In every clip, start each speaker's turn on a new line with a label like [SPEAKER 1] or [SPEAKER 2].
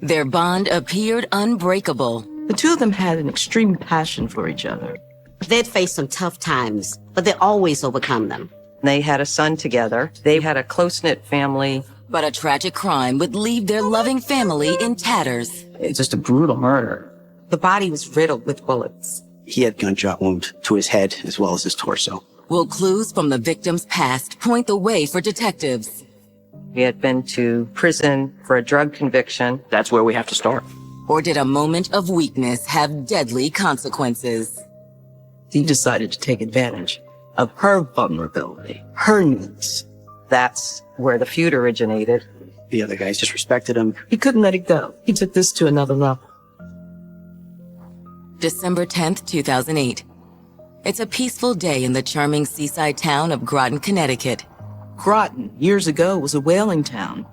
[SPEAKER 1] Their bond appeared unbreakable.
[SPEAKER 2] The two of them had an extreme passion for each other.
[SPEAKER 3] They'd faced some tough times, but they'd always overcome them.
[SPEAKER 4] They had a son together. They had a close-knit family.
[SPEAKER 1] But a tragic crime would leave their loving family in tatters.
[SPEAKER 5] It's just a brutal murder.
[SPEAKER 6] The body was riddled with bullets.
[SPEAKER 7] He had gunshot wound to his head as well as his torso.
[SPEAKER 1] Will clues from the victim's past point the way for detectives?
[SPEAKER 4] He had been to prison for a drug conviction.
[SPEAKER 5] That's where we have to start.
[SPEAKER 1] Or did a moment of weakness have deadly consequences?
[SPEAKER 2] He decided to take advantage of her vulnerability, her needs.
[SPEAKER 4] That's where the feud originated.
[SPEAKER 7] The other guys disrespected him.
[SPEAKER 2] He couldn't let it go. He took this to another level.
[SPEAKER 1] December 10th, 2008. It's a peaceful day in the charming seaside town of Groton, Connecticut.
[SPEAKER 2] Groton, years ago, was a whaling town.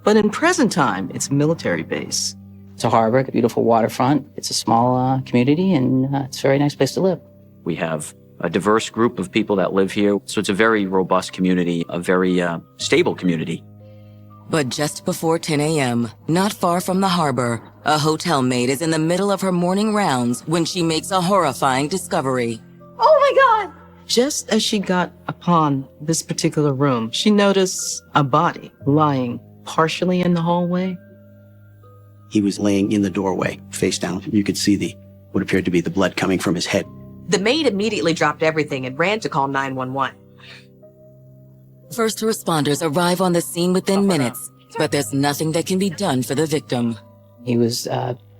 [SPEAKER 2] But in present time, it's a military base.
[SPEAKER 5] It's a harbor, a beautiful waterfront. It's a small community, and it's a very nice place to live. We have a diverse group of people that live here, so it's a very robust community, a very stable community.
[SPEAKER 1] But just before 10 a.m., not far from the harbor, a hotel maid is in the middle of her morning rounds when she makes a horrifying discovery.
[SPEAKER 3] Oh my God!
[SPEAKER 2] Just as she got upon this particular room, she noticed a body lying partially in the hallway.
[SPEAKER 7] He was laying in the doorway, face down. You could see what appeared to be the blood coming from his head.
[SPEAKER 6] The maid immediately dropped everything and ran to call 911.
[SPEAKER 1] First responders arrive on the scene within minutes, but there's nothing that can be done for the victim.
[SPEAKER 5] He was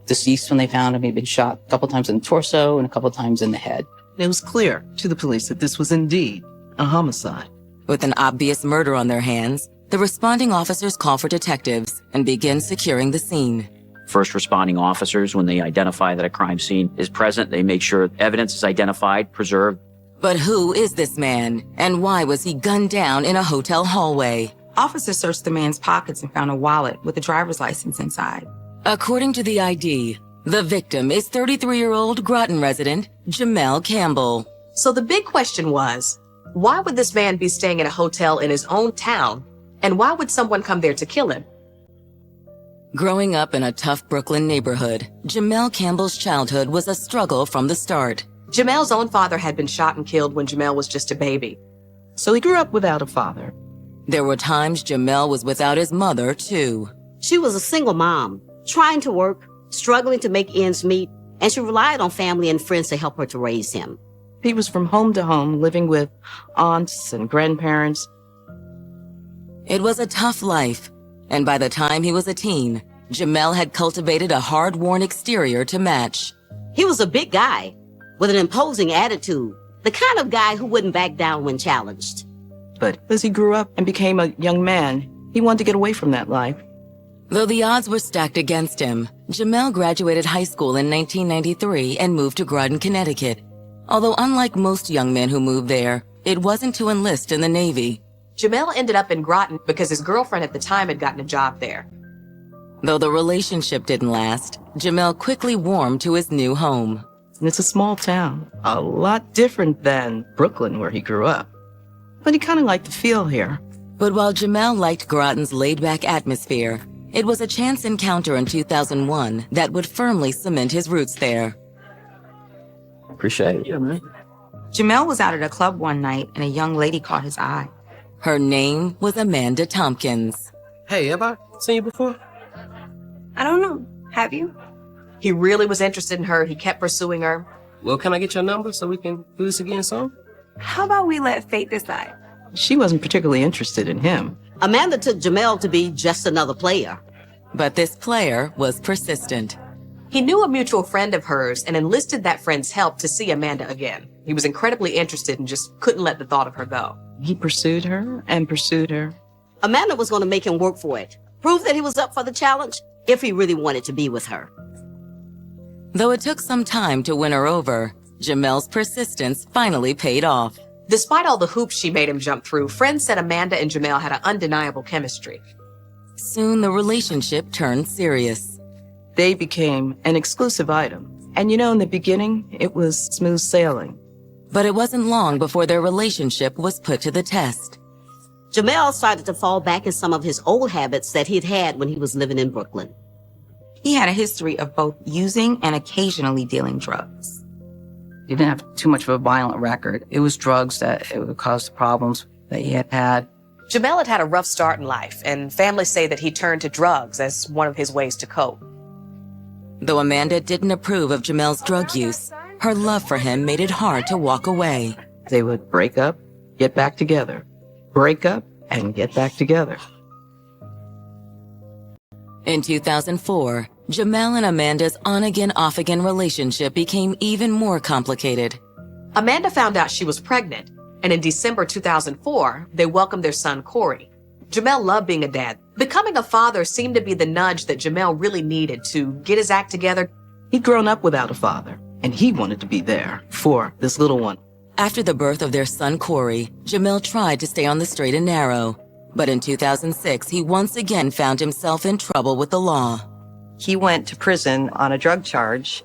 [SPEAKER 5] deceased when they found him. He'd been shot a couple times in the torso and a couple times in the head.
[SPEAKER 2] It was clear to the police that this was indeed a homicide.
[SPEAKER 1] With an obvious murder on their hands, the responding officers call for detectives and begin securing the scene.
[SPEAKER 5] First responding officers, when they identify that a crime scene is present, they make sure evidence is identified, preserved.
[SPEAKER 1] But who is this man, and why was he gunned down in a hotel hallway?
[SPEAKER 6] Officers searched the man's pockets and found a wallet with a driver's license inside.
[SPEAKER 1] According to the ID, the victim is 33-year-old Groton resident Jamel Campbell.
[SPEAKER 6] So the big question was, why would this man be staying in a hotel in his own town, and why would someone come there to kill him?
[SPEAKER 1] Growing up in a tough Brooklyn neighborhood, Jamel Campbell's childhood was a struggle from the start.
[SPEAKER 6] Jamel's own father had been shot and killed when Jamel was just a baby.
[SPEAKER 2] So he grew up without a father.
[SPEAKER 1] There were times Jamel was without his mother, too.
[SPEAKER 3] She was a single mom, trying to work, struggling to make ends meet, and she relied on family and friends to help her to raise him.
[SPEAKER 2] He was from home to home, living with aunts and grandparents.
[SPEAKER 1] It was a tough life, and by the time he was a teen, Jamel had cultivated a hard-worn exterior to match.
[SPEAKER 3] He was a big guy with an imposing attitude, the kind of guy who wouldn't back down when challenged.
[SPEAKER 2] But as he grew up and became a young man, he wanted to get away from that life.
[SPEAKER 1] Though the odds were stacked against him, Jamel graduated high school in 1993 and moved to Groton, Connecticut. Although unlike most young men who moved there, it wasn't to enlist in the Navy.
[SPEAKER 6] Jamel ended up in Groton because his girlfriend at the time had gotten a job there.
[SPEAKER 1] Though the relationship didn't last, Jamel quickly warmed to his new home.
[SPEAKER 2] And it's a small town, a lot different than Brooklyn, where he grew up. But he kind of liked the feel here.
[SPEAKER 1] But while Jamel liked Groton's laid-back atmosphere, it was a chance encounter in 2001 that would firmly cement his roots there.
[SPEAKER 5] Appreciate it. Yeah, man.
[SPEAKER 6] Jamel was out at a club one night and a young lady caught his eye.
[SPEAKER 1] Her name was Amanda Tompkins.
[SPEAKER 8] Hey, have I seen you before?
[SPEAKER 9] I don't know. Have you?
[SPEAKER 6] He really was interested in her. He kept pursuing her.
[SPEAKER 8] Well, can I get your number so we can do this again soon?
[SPEAKER 9] How about we let fate decide?
[SPEAKER 2] She wasn't particularly interested in him.
[SPEAKER 3] Amanda took Jamel to be just another player.
[SPEAKER 1] But this player was persistent.
[SPEAKER 6] He knew a mutual friend of hers and enlisted that friend's help to see Amanda again. He was incredibly interested and just couldn't let the thought of her go.
[SPEAKER 2] He pursued her and pursued her.
[SPEAKER 3] Amanda was going to make him work for it, prove that he was up for the challenge if he really wanted to be with her.
[SPEAKER 1] Though it took some time to win her over, Jamel's persistence finally paid off.
[SPEAKER 6] Despite all the hoops she made him jump through, friends said Amanda and Jamel had an undeniable chemistry.
[SPEAKER 1] Soon the relationship turned serious.
[SPEAKER 2] They became an exclusive item. And you know, in the beginning, it was smooth sailing.
[SPEAKER 1] But it wasn't long before their relationship was put to the test.
[SPEAKER 3] Jamel started to fall back in some of his old habits that he'd had when he was living in Brooklyn.
[SPEAKER 10] He had a history of both using and occasionally dealing drugs.
[SPEAKER 4] He didn't have too much of a violent record. It was drugs that it would cause the problems that he had had.
[SPEAKER 6] Jamel had had a rough start in life, and families say that he turned to drugs as one of his ways to cope.
[SPEAKER 1] Though Amanda didn't approve of Jamel's drug use, her love for him made it hard to walk away.
[SPEAKER 2] They would break up, get back together. Break up, and get back together.
[SPEAKER 1] In 2004, Jamel and Amanda's on-again, off-again relationship became even more complicated.
[SPEAKER 6] Amanda found out she was pregnant, and in December 2004, they welcomed their son, Corey. Jamel loved being a dad. Becoming a father seemed to be the nudge that Jamel really needed to get his act together.
[SPEAKER 2] He'd grown up without a father, and he wanted to be there for this little one.
[SPEAKER 1] After the birth of their son, Corey, Jamel tried to stay on the straight and narrow. But in 2006, he once again found himself in trouble with the law.
[SPEAKER 4] He went to prison on a drug charge.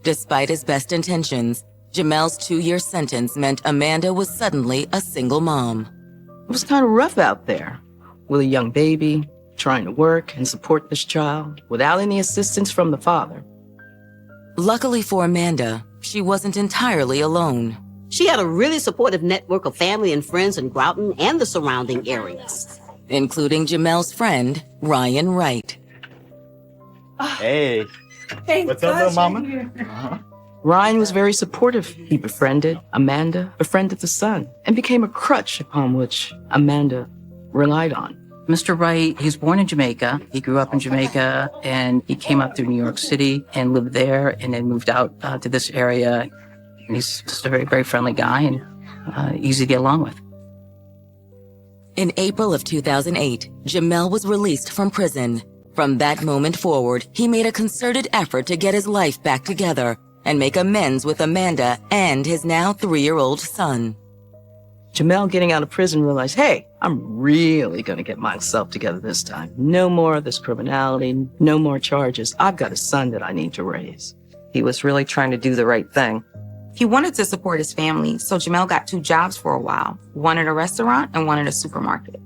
[SPEAKER 1] Despite his best intentions, Jamel's 2-year sentence meant Amanda was suddenly a single mom.
[SPEAKER 2] It was kind of rough out there, with a young baby, trying to work and support this child without any assistance from the father.
[SPEAKER 1] Luckily for Amanda, she wasn't entirely alone.
[SPEAKER 3] She had a really supportive network of family and friends in Groton and the surrounding areas,
[SPEAKER 1] including Jamel's friend, Ryan Wright.
[SPEAKER 11] Hey. What's up, little mama?
[SPEAKER 2] Ryan was very supportive. He befriended Amanda, befriended the son, and became a crutch upon which Amanda relied on.
[SPEAKER 4] Mr. Wright, he was born in Jamaica. He grew up in Jamaica, and he came up through New York City and lived there, and then moved out to this area. And he's just a very, very friendly guy and easy to get along with.
[SPEAKER 1] In April of 2008, Jamel was released from prison. From that moment forward, he made a concerted effort to get his life back together and make amends with Amanda and his now 3-year-old son.
[SPEAKER 2] Jamel, getting out of prison, realized, hey, I'm really going to get myself together this time. No more of this criminality, no more charges. I've got a son that I need to raise.
[SPEAKER 4] He was really trying to do the right thing.
[SPEAKER 10] He wanted to support his family, so Jamel got 2 jobs for a while, one at a restaurant and one at a supermarket.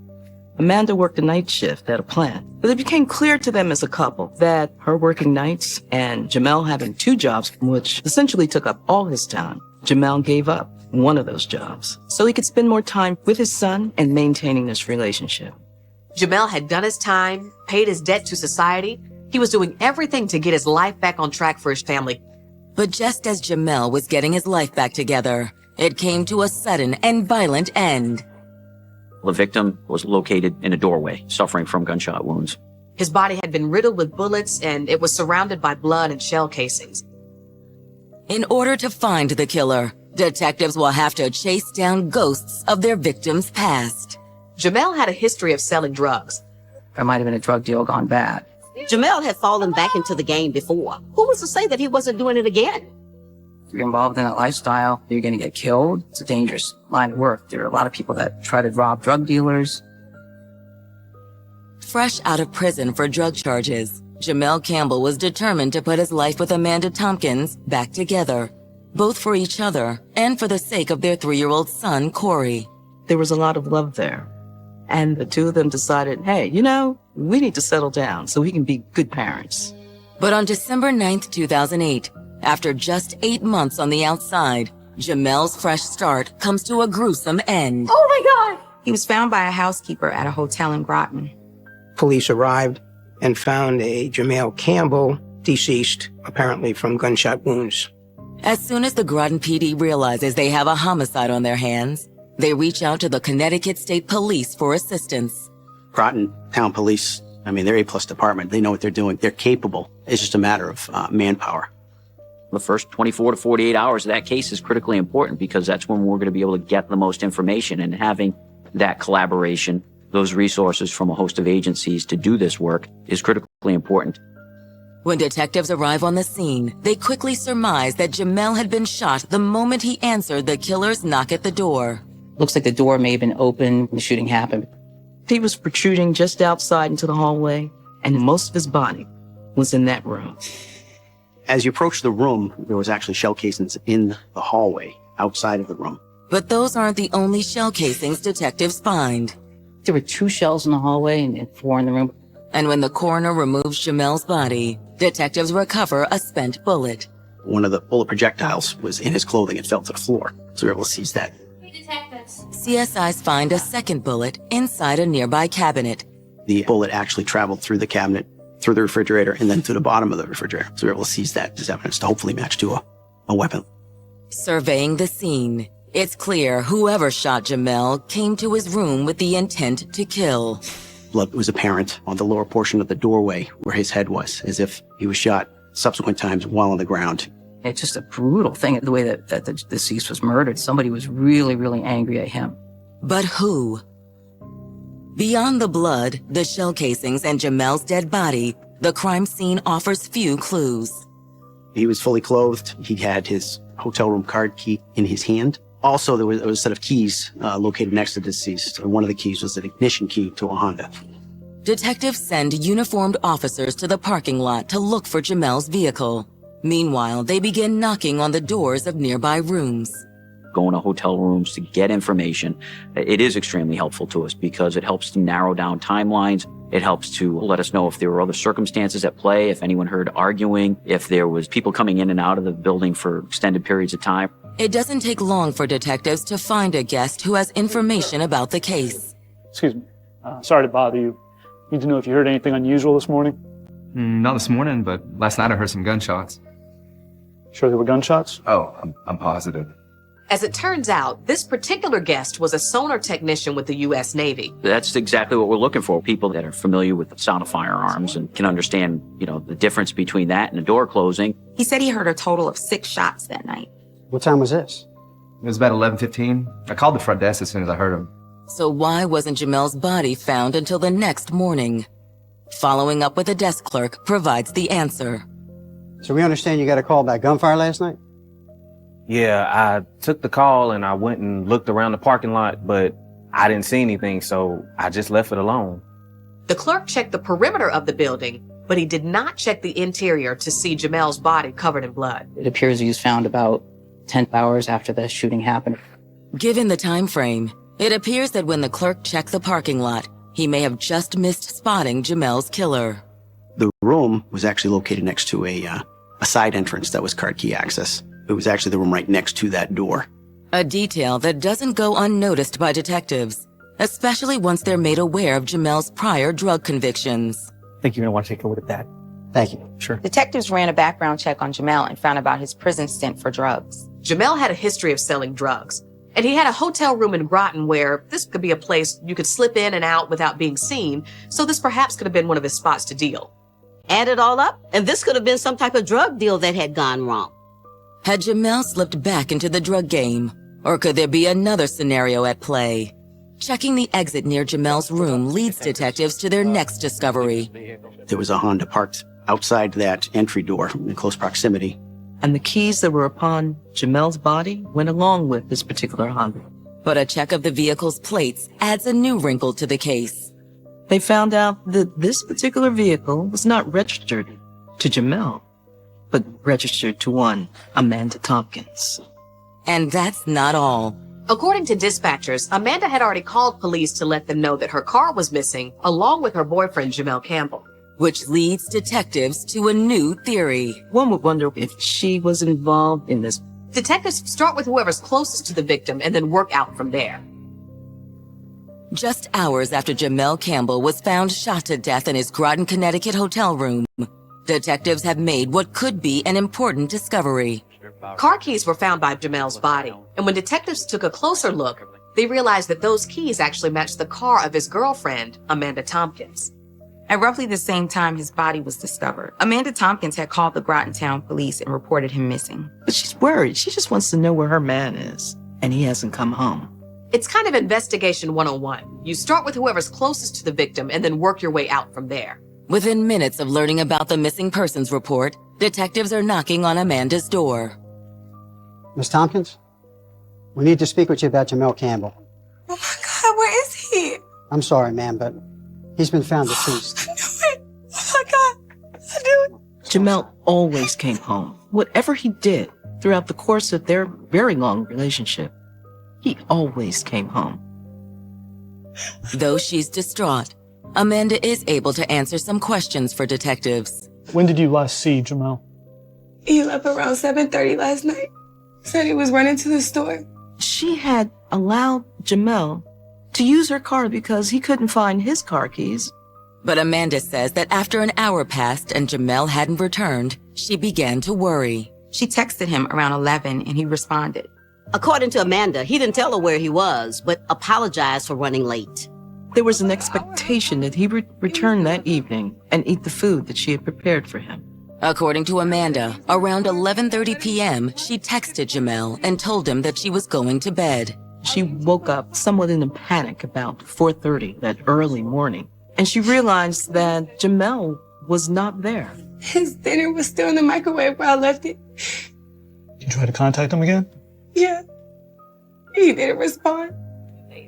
[SPEAKER 2] Amanda worked a night shift at a plant, but it became clear to them as a couple that her working nights and Jamel having 2 jobs, which essentially took up all his time, Jamel gave up one of those jobs so he could spend more time with his son and maintaining this relationship.
[SPEAKER 6] Jamel had done his time, paid his debt to society. He was doing everything to get his life back on track for his family.
[SPEAKER 1] But just as Jamel was getting his life back together, it came to a sudden and violent end.
[SPEAKER 5] The victim was located in a doorway, suffering from gunshot wounds.
[SPEAKER 6] His body had been riddled with bullets, and it was surrounded by blood and shell casings.
[SPEAKER 1] In order to find the killer, detectives will have to chase down ghosts of their victims' past.
[SPEAKER 6] Jamel had a history of selling drugs.
[SPEAKER 4] There might have been a drug deal gone bad.
[SPEAKER 3] Jamel had fallen back into the game before. Who was to say that he wasn't doing it again?
[SPEAKER 4] If you're involved in that lifestyle, you're going to get killed. It's a dangerous line of work. There are a lot of people that try to rob drug dealers.
[SPEAKER 1] Fresh out of prison for drug charges, Jamel Campbell was determined to put his life with Amanda Tompkins back together, both for each other and for the sake of their 3-year-old son, Corey.
[SPEAKER 2] There was a lot of love there. And the 2 of them decided, hey, we need to settle down so we can be good parents.
[SPEAKER 1] But on December 9th, 2008, after just 8 months on the outside, Jamel's fresh start comes to a gruesome end.
[SPEAKER 10] Oh my God! He was found by a housekeeper at a hotel in Groton.
[SPEAKER 12] Police arrived and found a Jamel Campbell deceased, apparently from gunshot wounds.
[SPEAKER 1] As soon as the Groton PD realizes they have a homicide on their hands, they reach out to the Connecticut State Police for assistance.
[SPEAKER 7] Groton Town Police, they're A+ department. They know what they're doing. They're capable. It's just a matter of manpower.
[SPEAKER 5] The first 24 to 48 hours of that case is critically important because that's when we're going to be able to get the most information, and having that collaboration, those resources from a host of agencies to do this work is critically important.
[SPEAKER 1] When detectives arrive on the scene, they quickly surmise that Jamel had been shot the moment he answered the killer's knock at the door.
[SPEAKER 4] Looks like the door may have been open when the shooting happened.
[SPEAKER 2] He was protruding just outside into the hallway, and most of his body was in that room.
[SPEAKER 7] As you approach the room, there was actually shell casings in the hallway outside of the room.
[SPEAKER 1] But those aren't the only shell casings detectives find.
[SPEAKER 4] There were 2 shells in the hallway and 4 in the room.
[SPEAKER 1] And when the coroner removes Jamel's body, detectives recover a spent bullet.
[SPEAKER 7] One of the bullet projectiles was in his clothing and fell to the floor, so we were able to seize that.
[SPEAKER 1] CSIs find a second bullet inside a nearby cabinet.
[SPEAKER 7] The bullet actually traveled through the cabinet, through the refrigerator, and then to the bottom of the refrigerator. So we were able to seize that as evidence to hopefully match to a weapon.
[SPEAKER 1] Surveying the scene, it's clear whoever shot Jamel came to his room with the intent to kill.
[SPEAKER 7] Blood was apparent on the lower portion of the doorway where his head was, as if he was shot subsequent times while on the ground.
[SPEAKER 4] It's just a brutal thing, the way that the deceased was murdered. Somebody was really, really angry at him.
[SPEAKER 1] But who? Beyond the blood, the shell casings, and Jamel's dead body, the crime scene offers few clues.
[SPEAKER 7] He was fully clothed. He had his hotel room card key in his hand. Also, there was a set of keys located next to the deceased. One of the keys was an ignition key to a Honda.
[SPEAKER 1] Detectives send uniformed officers to the parking lot to look for Jamel's vehicle. Meanwhile, they begin knocking on the doors of nearby rooms.
[SPEAKER 5] Going to hotel rooms to get information, it is extremely helpful to us because it helps to narrow down timelines. It helps to let us know if there were other circumstances at play, if anyone heard arguing, if there was people coming in and out of the building for extended periods of time.
[SPEAKER 1] It doesn't take long for detectives to find a guest who has information about the case.
[SPEAKER 13] Excuse me. Sorry to bother you. Need to know if you heard anything unusual this morning?
[SPEAKER 14] Not this morning, but last night I heard some gunshots.
[SPEAKER 13] Sure there were gunshots?
[SPEAKER 14] Oh, I'm positive.
[SPEAKER 6] As it turns out, this particular guest was a sonar technician with the U.S. Navy.
[SPEAKER 5] That's exactly what we're looking for. People that are familiar with the sound of firearms and can understand, the difference between that and a door closing.
[SPEAKER 10] He said he heard a total of 6 shots that night.
[SPEAKER 11] What time was this?
[SPEAKER 14] It was about 11:15. I called the front desk as soon as I heard him.
[SPEAKER 1] So why wasn't Jamel's body found until the next morning? Following up with a desk clerk provides the answer.
[SPEAKER 11] So we understand you got a call about gunfire last night?
[SPEAKER 15] Yeah, I took the call and I went and looked around the parking lot, but I didn't see anything, so I just left it alone.
[SPEAKER 6] The clerk checked the perimeter of the building, but he did not check the interior to see Jamel's body covered in blood.
[SPEAKER 4] It appears he was found about 10 hours after the shooting happened.
[SPEAKER 1] Given the time frame, it appears that when the clerk checked the parking lot, he may have just missed spotting Jamel's killer.
[SPEAKER 7] The room was actually located next to a side entrance that was card key access. It was actually the room right next to that door.
[SPEAKER 1] A detail that doesn't go unnoticed by detectives, especially once they're made aware of Jamel's prior drug convictions.
[SPEAKER 13] I think you're going to want to take a look at that.
[SPEAKER 11] Thank you.
[SPEAKER 13] Sure.
[SPEAKER 10] Detectives ran a background check on Jamel and found about his prison stint for drugs.
[SPEAKER 6] Jamel had a history of selling drugs, and he had a hotel room in Groton where this could be a place you could slip in and out without being seen, so this perhaps could have been one of his spots to deal.
[SPEAKER 3] Add it all up, and this could have been some type of drug deal that had gone wrong.
[SPEAKER 1] Had Jamel slipped back into the drug game, or could there be another scenario at play? Checking the exit near Jamel's room leads detectives to their next discovery.
[SPEAKER 7] There was a Honda parked outside that entry door in close proximity.
[SPEAKER 2] And the keys that were upon Jamel's body went along with this particular Honda.
[SPEAKER 1] But a check of the vehicle's plates adds a new wrinkle to the case.
[SPEAKER 2] They found out that this particular vehicle was not registered to Jamel, but registered to one Amanda Tompkins.
[SPEAKER 1] And that's not all.
[SPEAKER 6] According to dispatchers, Amanda had already called police to let them know that her car was missing, along with her boyfriend, Jamel Campbell.
[SPEAKER 1] Which leads detectives to a new theory.
[SPEAKER 2] One would wonder if she was involved in this.
[SPEAKER 6] Detectives start with whoever's closest to the victim and then work out from there.
[SPEAKER 1] Just hours after Jamel Campbell was found shot to death in his Groton, Connecticut hotel room, detectives have made what could be an important discovery.
[SPEAKER 6] Car keys were found by Jamel's body, and when detectives took a closer look, they realized that those keys actually matched the car of his girlfriend, Amanda Tompkins.
[SPEAKER 10] At roughly the same time his body was discovered, Amanda Tompkins had called the Groton Town police and reported him missing.
[SPEAKER 2] But she's worried. She just wants to know where her man is, and he hasn't come home.
[SPEAKER 6] It's kind of investigation 101. You start with whoever's closest to the victim and then work your way out from there.
[SPEAKER 1] Within minutes of learning about the missing persons report, detectives are knocking on Amanda's door.
[SPEAKER 11] Miss Tompkins, we need to speak with you about Jamel Campbell.
[SPEAKER 9] Oh my God, where is he?
[SPEAKER 11] I'm sorry, ma'am, but he's been found deceased.
[SPEAKER 9] I knew it. Oh my God, I knew it.
[SPEAKER 2] Jamel always came home. Whatever he did throughout the course of their very long relationship, he always came home.
[SPEAKER 1] Though she's distraught, Amanda is able to answer some questions for detectives.
[SPEAKER 13] When did you last see Jamel?
[SPEAKER 9] He left around 7:30 last night. Said he was running to the store.
[SPEAKER 2] She had allowed Jamel to use her car because he couldn't find his car keys.
[SPEAKER 1] But Amanda says that after an hour passed and Jamel hadn't returned, she began to worry.
[SPEAKER 10] She texted him around 11 and he responded.
[SPEAKER 3] According to Amanda, he didn't tell her where he was, but apologized for running late.
[SPEAKER 2] There was an expectation that he would return that evening and eat the food that she had prepared for him.
[SPEAKER 1] According to Amanda, around 11:30 p.m., she texted Jamel and told him that she was going to bed.
[SPEAKER 2] She woke up somewhat in a panic about 4:30 that early morning, and she realized that Jamel was not there.
[SPEAKER 9] His dinner was still in the microwave where I left it.
[SPEAKER 13] You try to contact him again?
[SPEAKER 9] Yeah. He didn't respond.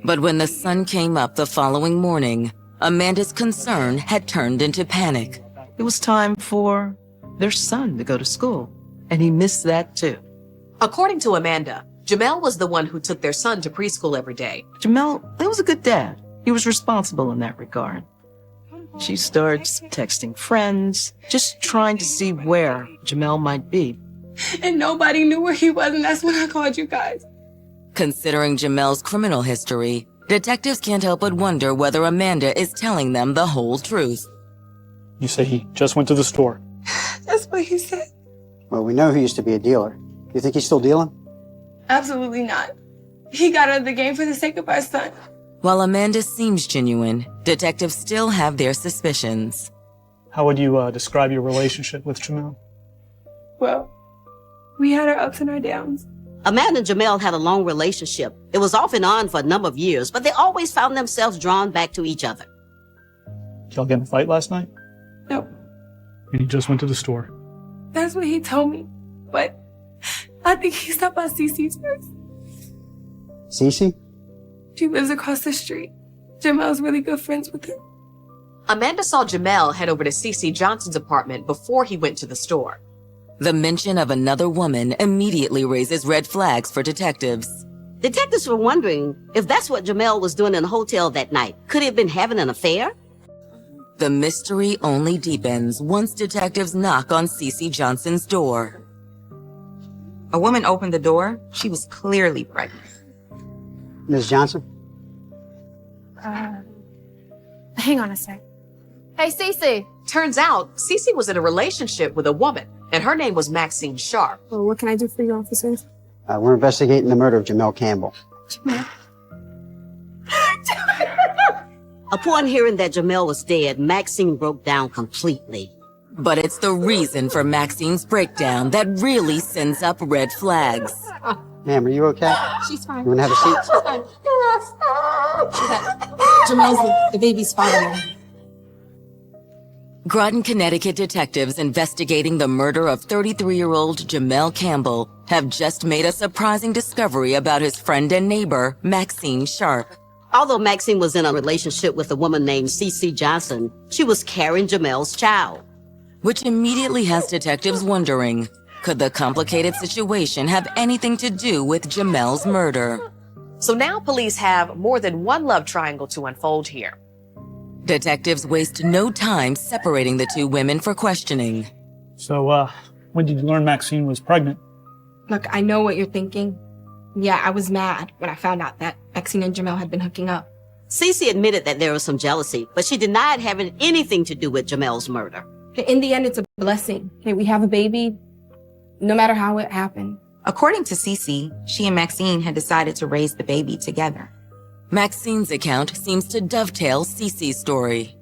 [SPEAKER 1] But when the sun came up the following morning, Amanda's concern had turned into panic.
[SPEAKER 2] It was time for their son to go to school, and he missed that too.
[SPEAKER 6] According to Amanda, Jamel was the one who took their son to preschool every day.
[SPEAKER 2] Jamel, he was a good dad. He was responsible in that regard. She starts texting friends, just trying to see where Jamel might be.
[SPEAKER 9] And nobody knew where he was, and that's when I called you guys.
[SPEAKER 1] Considering Jamel's criminal history, detectives can't help but wonder whether Amanda is telling them the whole truth.
[SPEAKER 13] You say he just went to the store.
[SPEAKER 9] That's what he said.
[SPEAKER 11] Well, we know he used to be a dealer. You think he's still dealing?
[SPEAKER 9] Absolutely not. He got out of the game for the sake of our son.
[SPEAKER 1] While Amanda seems genuine, detectives still have their suspicions.
[SPEAKER 13] How would you describe your relationship with Jamel?
[SPEAKER 9] Well, we had our ups and our downs.
[SPEAKER 3] Amanda and Jamel had a long relationship. It was off and on for a number of years, but they always found themselves drawn back to each other.
[SPEAKER 13] Did y'all get in a fight last night?
[SPEAKER 9] No.
[SPEAKER 13] And he just went to the store.
[SPEAKER 9] That's what he told me. But I think he stopped by Cece's first.
[SPEAKER 11] Cece?
[SPEAKER 9] She lives across the street. Jamel's really good friends with her.
[SPEAKER 6] Amanda saw Jamel head over to Cece Johnson's apartment before he went to the store.
[SPEAKER 1] The mention of another woman immediately raises red flags for detectives.
[SPEAKER 3] Detectives were wondering if that's what Jamel was doing in the hotel that night. Could he have been having an affair?
[SPEAKER 1] The mystery only deepens once detectives knock on Cece Johnson's door.
[SPEAKER 10] A woman opened the door. She was clearly pregnant.
[SPEAKER 11] Ms. Johnson?
[SPEAKER 16] Hang on a sec. Hey, Cece.
[SPEAKER 6] Turns out, Cece was in a relationship with a woman, and her name was Maxine Sharp.
[SPEAKER 16] Well, what can I do for you, officers?
[SPEAKER 11] We're investigating the murder of Jamel Campbell.
[SPEAKER 3] Upon hearing that Jamel was dead, Maxine broke down completely.
[SPEAKER 1] But it's the reason for Maxine's breakdown that really sends up red flags.
[SPEAKER 11] Ma'am, are you okay?
[SPEAKER 16] She's fine.
[SPEAKER 11] You want to have a seat?
[SPEAKER 16] She's fine. Jamel's the baby's father.
[SPEAKER 1] Groton, Connecticut detectives investigating the murder of 33-year-old Jamel Campbell have just made a surprising discovery about his friend and neighbor, Maxine Sharp.
[SPEAKER 3] Although Maxine was in a relationship with a woman named Cece Johnson, she was carrying Jamel's child.
[SPEAKER 1] Which immediately has detectives wondering, could the complicated situation have anything to do with Jamel's murder?
[SPEAKER 6] So now police have more than one love triangle to unfold here.
[SPEAKER 1] Detectives waste no time separating the two women for questioning.
[SPEAKER 13] So, when did you learn Maxine was pregnant?
[SPEAKER 16] Look, I know what you're thinking. Yeah, I was mad when I found out that Maxine and Jamel had been hooking up.
[SPEAKER 3] Cece admitted that there was some jealousy, but she denied having anything to do with Jamel's murder.
[SPEAKER 16] In the end, it's a blessing. Okay, we have a baby, no matter how it happened.
[SPEAKER 10] According to Cece, she and Maxine had decided to raise the baby together.
[SPEAKER 1] Maxine's account seems to dovetail Cece's story.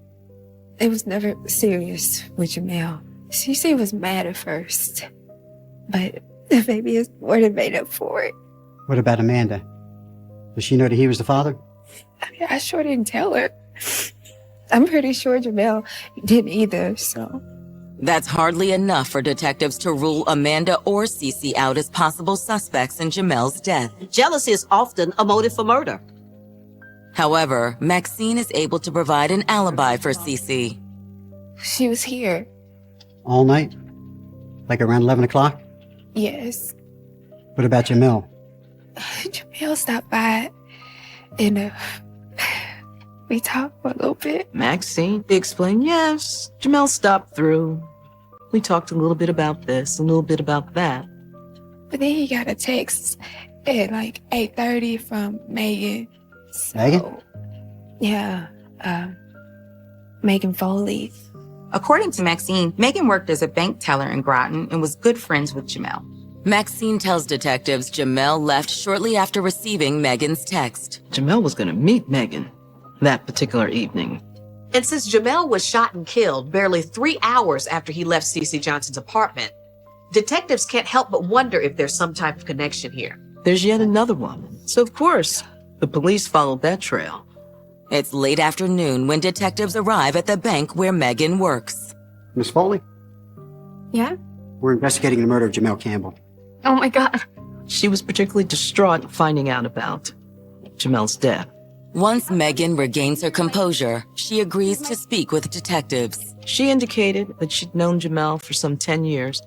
[SPEAKER 16] It was never serious with Jamel. Cece was mad at first, but the baby is more than made up for it.
[SPEAKER 11] What about Amanda? Does she know that he was the father?
[SPEAKER 16] I sure didn't tell her. I'm pretty sure Jamel didn't either, so.
[SPEAKER 1] That's hardly enough for detectives to rule Amanda or Cece out as possible suspects in Jamel's death.
[SPEAKER 3] Jealousy is often a motive for murder.
[SPEAKER 1] However, Maxine is able to provide an alibi for Cece.
[SPEAKER 16] She was here.
[SPEAKER 11] All night? Like around 11 o'clock?
[SPEAKER 16] Yes.
[SPEAKER 11] What about Jamel?
[SPEAKER 16] Jamel stopped by and We talked for a little bit.
[SPEAKER 2] Maxine explained, yes. Jamel stopped through. We talked a little bit about this, a little bit about that.
[SPEAKER 16] But then he got a text at like 8:30 from Megan.
[SPEAKER 11] Megan?
[SPEAKER 16] Yeah, Megan Foley.
[SPEAKER 10] According to Maxine, Megan worked as a bank teller in Groton and was good friends with Jamel.
[SPEAKER 1] Maxine tells detectives Jamel left shortly after receiving Megan's text.
[SPEAKER 2] Jamel was going to meet Megan that particular evening.
[SPEAKER 6] And since Jamel was shot and killed barely 3 hours after he left Cece Johnson's apartment, detectives can't help but wonder if there's some type of connection here.
[SPEAKER 2] There's yet another woman. So, of course, the police followed that trail.
[SPEAKER 1] It's late afternoon when detectives arrive at the bank where Megan works.
[SPEAKER 11] Miss Foley,
[SPEAKER 16] Yeah?
[SPEAKER 11] we're investigating the murder of Jamel Campbell.
[SPEAKER 16] Oh my God.
[SPEAKER 2] She was particularly distraught finding out about Jamel's death.
[SPEAKER 1] Once Megan regains her composure, she agrees to speak with detectives.
[SPEAKER 2] She indicated that she'd known Jamel for some 10 years.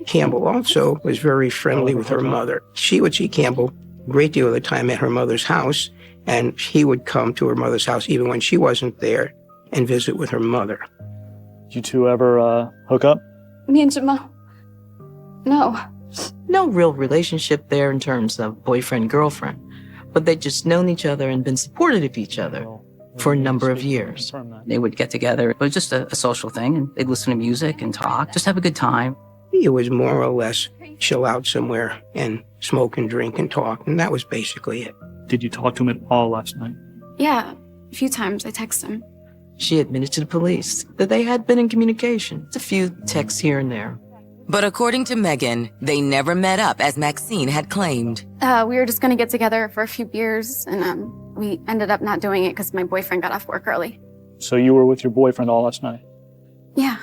[SPEAKER 12] Campbell also was very friendly with her mother. She would see Campbell a great deal of the time at her mother's house, and he would come to her mother's house even when she wasn't there and visit with her mother.
[SPEAKER 13] Did you two ever hook up?
[SPEAKER 16] Me and Jamal. No.
[SPEAKER 2] No real relationship there in terms of boyfriend-girlfriend, but they'd just known each other and been supportive of each other for a number of years.
[SPEAKER 4] They would get together. It was just a social thing, and they'd listen to music and talk, just have a good time.
[SPEAKER 12] It was more or less chill out somewhere and smoke and drink and talk, and that was basically it.
[SPEAKER 13] Did you talk to him at all last night?
[SPEAKER 16] Yeah, a few times I text him.
[SPEAKER 2] She admitted to the police that they had been in communication, a few texts here and there.
[SPEAKER 1] But according to Megan, they never met up as Maxine had claimed.
[SPEAKER 17] We were just going to get together for a few beers, and we ended up not doing it because my boyfriend got off work early.
[SPEAKER 13] So you were with your boyfriend all last night?
[SPEAKER 17] Yeah,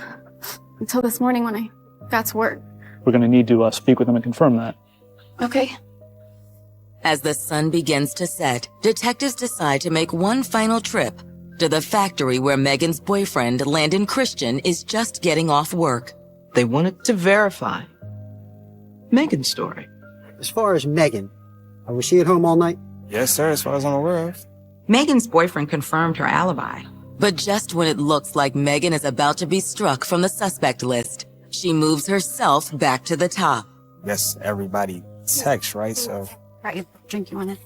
[SPEAKER 17] until this morning when I got to work.
[SPEAKER 13] We're going to need to speak with him and confirm that.
[SPEAKER 17] Okay.
[SPEAKER 1] As the sun begins to set, detectives decide to make one final trip to the factory where Megan's boyfriend, Landon Christian, is just getting off work.
[SPEAKER 2] They wanted to verify Megan's story.
[SPEAKER 11] As far as Megan, was she at home all night?
[SPEAKER 18] Yes, sir, as far as I'm aware of.
[SPEAKER 10] Megan's boyfriend confirmed her alibi.
[SPEAKER 1] But just when it looks like Megan is about to be struck from the suspect list, she moves herself back to the top.
[SPEAKER 18] Yes, everybody texts, right? So.
[SPEAKER 17] Right, drink you want it?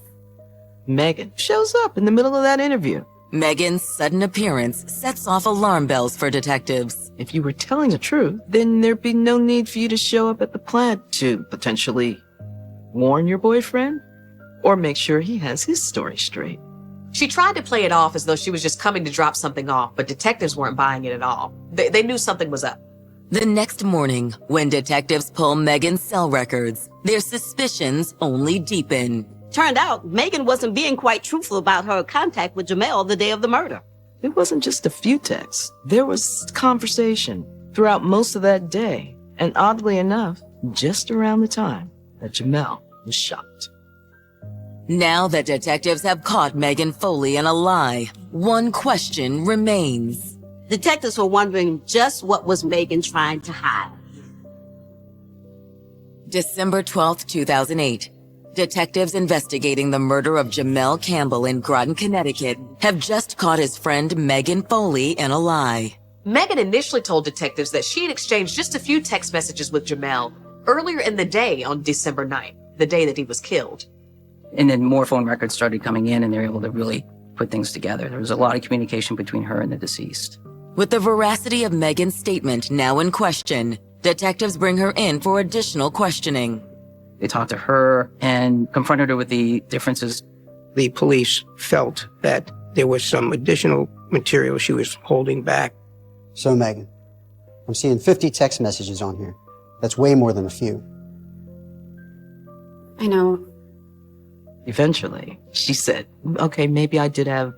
[SPEAKER 2] Megan shows up in the middle of that interview.
[SPEAKER 1] Megan's sudden appearance sets off alarm bells for detectives.
[SPEAKER 2] If you were telling the truth, then there'd be no need for you to show up at the plant to potentially warn your boyfriend or make sure he has his story straight.
[SPEAKER 6] She tried to play it off as though she was just coming to drop something off, but detectives weren't buying it at all. They knew something was up.
[SPEAKER 1] The next morning, when detectives pull Megan's cell records, their suspicions only deepen.
[SPEAKER 3] Turned out, Megan wasn't being quite truthful about her contact with Jamel the day of the murder.
[SPEAKER 2] It wasn't just a few texts. There was conversation throughout most of that day. And oddly enough, just around the time that Jamel was shot.
[SPEAKER 1] Now that detectives have caught Megan Foley in a lie, one question remains.
[SPEAKER 3] Detectives were wondering just what was Megan trying to hide.
[SPEAKER 1] December 12th, 2008. Detectives investigating the murder of Jamel Campbell in Groton, Connecticut have just caught his friend Megan Foley in a lie.
[SPEAKER 6] Megan initially told detectives that she had exchanged just a few text messages with Jamel earlier in the day on December 9th, the day that he was killed.
[SPEAKER 4] And then more phone records started coming in, and they were able to really put things together. There was a lot of communication between her and the deceased.
[SPEAKER 1] With the veracity of Megan's statement now in question, detectives bring her in for additional questioning.
[SPEAKER 4] They talked to her and confronted her with the differences.
[SPEAKER 12] The police felt that there was some additional material she was holding back.
[SPEAKER 11] So, Megan, I'm seeing 50 text messages on here. That's way more than a few.
[SPEAKER 17] I know.
[SPEAKER 2] Eventually, she said, okay, maybe I did have